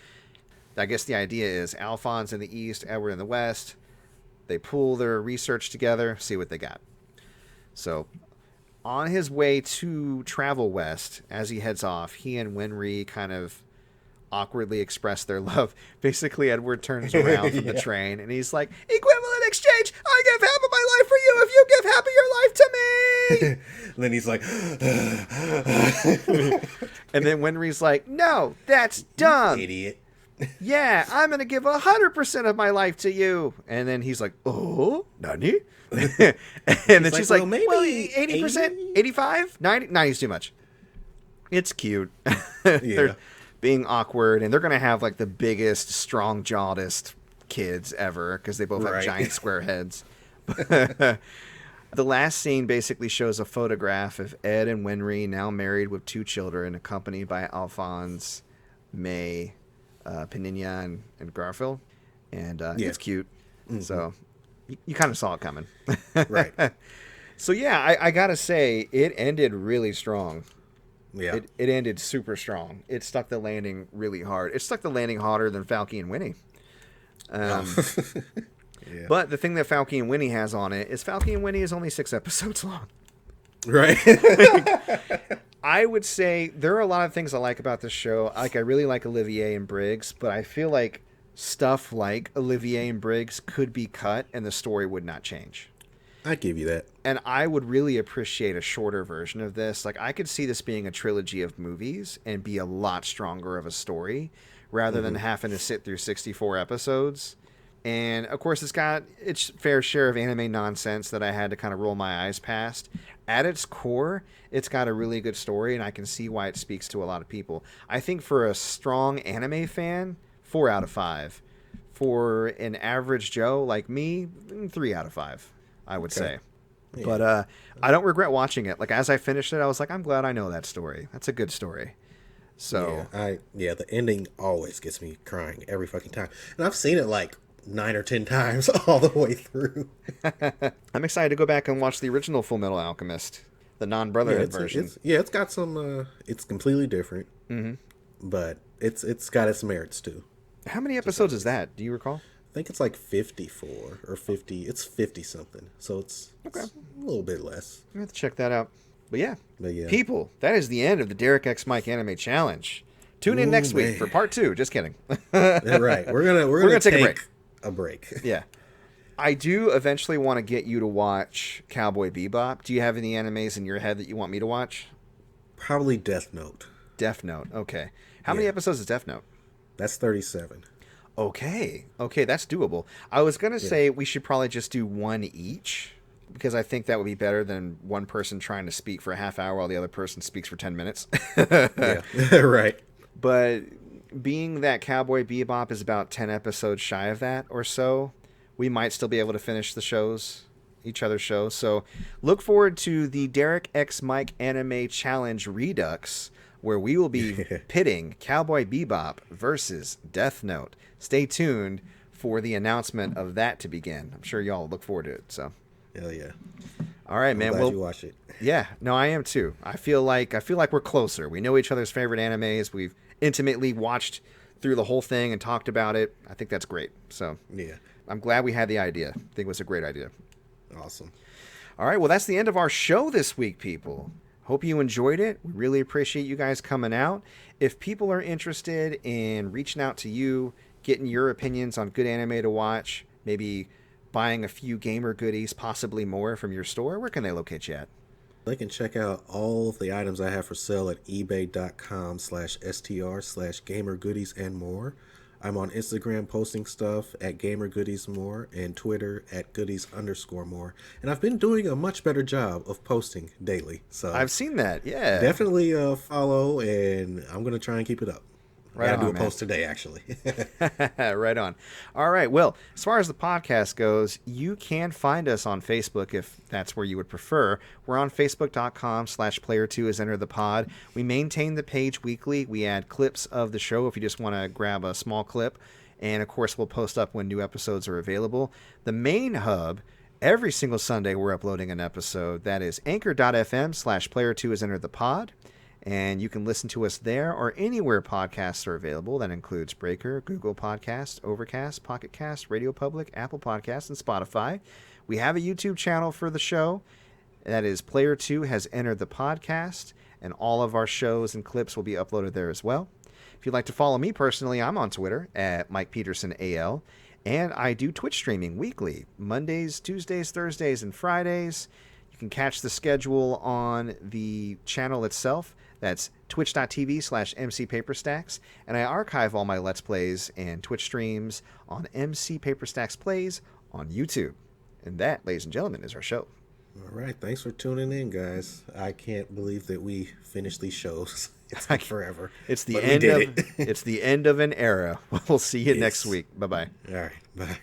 I guess the idea is Alphonse in the east, Edward in the west. They pool their research together, see what they got. So on his way to travel west, as he heads off, he and Winry kind of awkwardly express their love. Basically, Edward turns around from the train and he's like, equivalent exchange, I give half of my life for you if you give half of your life to me. Then he's like, and then Winry's like, no, that's dumb. Idiot. Yeah, I'm going to give 100% of my life to you. And then he's like, oh, Nani? And then she's like, maybe well, 80%, 85, 90? 90's too much. It's cute. They're being awkward, and they're going to have like the biggest, strong-jawedest kids ever because they both have giant square heads. The last scene basically shows a photograph of Ed and Winry, now married with 2 children, accompanied by Alphonse, May, Peninia, and Garfield. And it's cute. Mm-hmm. So you kind of saw it coming. Right. So yeah, I got to say, it ended really strong. Yeah. It ended super strong. It stuck the landing really hard. It stuck the landing harder than Falcon and Winnie. Yeah. But the thing that Falcon and Winnie has on it is Falcon and Winnie is only 6 episodes long. Right. I would say there are a lot of things I like about this show. Like, I really like Olivier and Briggs, but I feel like stuff like Olivier and Briggs could be cut and the story would not change. I'd give you that. And I would really appreciate a shorter version of this. Like, I could see this being a trilogy of movies and be a lot stronger of a story rather than having to sit through 64 episodes. And, of course, it's got its fair share of anime nonsense that I had to kind of roll my eyes past. At its core, it's got a really good story, and I can see why it speaks to a lot of people. I think for a strong anime fan, 4 out of 5. For an average Joe like me, 3 out of 5, I would say. Yeah. But I don't regret watching it. Like, as I finished it, I was like, I'm glad I know that story. That's a good story. So the ending always gets me crying every fucking time. And I've seen it like 9 or 10 times all the way through. I'm excited to go back and watch the original Full Metal Alchemist, the non-Brotherhood version. It's got some. It's completely different, but it's got its merits too. How many episodes is that? Do you recall? I think it's like 54 or 50. It's 50 something, so it's a little bit less. I have to check that out. But yeah, people, that is the end of the Derrick X Mike Anime Challenge. Tune in next week for part 2. Just kidding. Right, we're gonna take a break. Yeah. I do eventually want to get you to watch Cowboy Bebop. Do you have any animes in your head that you want me to watch? Probably Death Note. Death Note. Okay. How many episodes is Death Note? That's 37. Okay, that's doable. I was going to say we should probably just do one each, because I think that would be better than one person trying to speak for a half hour while the other person speaks for 10 minutes. Yeah, right. But being that Cowboy Bebop is about 10 episodes shy of that or so, we might still be able to finish each other's shows. So look forward to the Derrick X Mike Anime Challenge Redux, where we will be pitting Cowboy Bebop versus Death Note. Stay tuned for the announcement of that to begin. I'm sure y'all look forward to it. So, hell yeah! All right, man. Glad you watch it. Yeah, no, I am too. I feel like we're closer. We know each other's favorite animes. We've intimately watched through the whole thing and talked about it. I think that's great. So, yeah, I'm glad we had the idea. I think it was a great idea. Awesome. All right, well, that's the end of our show this week, people. Hope you enjoyed it. We really appreciate you guys coming out. If people are interested in reaching out to you, getting your opinions on good anime to watch, maybe buying a few gamer goodies, possibly more from your store, where can they locate you at? They can check out all of the items I have for sale at ebay.com/str/gamergoodies and more. I'm on Instagram posting stuff at gamergoodiesmore and Twitter at goodies_more. And I've been doing a much better job of posting daily. So I've seen that, yeah. Definitely follow, and I'm going to try and keep it up. Right I gotta on, do a post today, actually. Right on. All right. Well, as far as the podcast goes, you can find us on Facebook if that's where you would prefer. We're on facebook.com/player2 as enter the pod. We maintain the page weekly. We add clips of the show if you just want to grab a small clip. And, of course, we'll post up when new episodes are available. The main hub, every single Sunday we're uploading an episode. That is anchor.fm/player2 as enter the pod. And you can listen to us there or anywhere podcasts are available. That includes Breaker, Google Podcasts, Overcast, Pocket Cast, Radio Public, Apple Podcasts, and Spotify. We have a YouTube channel for the show. That is Player 2 has entered the podcast, and all of our shows and clips will be uploaded there as well. If you'd like to follow me personally, I'm on Twitter at Mike Peterson AL, and I do Twitch streaming weekly, Mondays, Tuesdays, Thursdays, and Fridays. You can catch the schedule on the channel itself. That's twitch.tv/MCPaperstacks. And I archive all my Let's Plays and Twitch streams on MC Paperstacks Plays on YouTube. And that, ladies and gentlemen, is our show. All right. Thanks for tuning in, guys. I can't believe that we finished these shows. It's been forever. It's the end of it's the end of an era. We'll see you next week. Bye-bye. All right. Bye.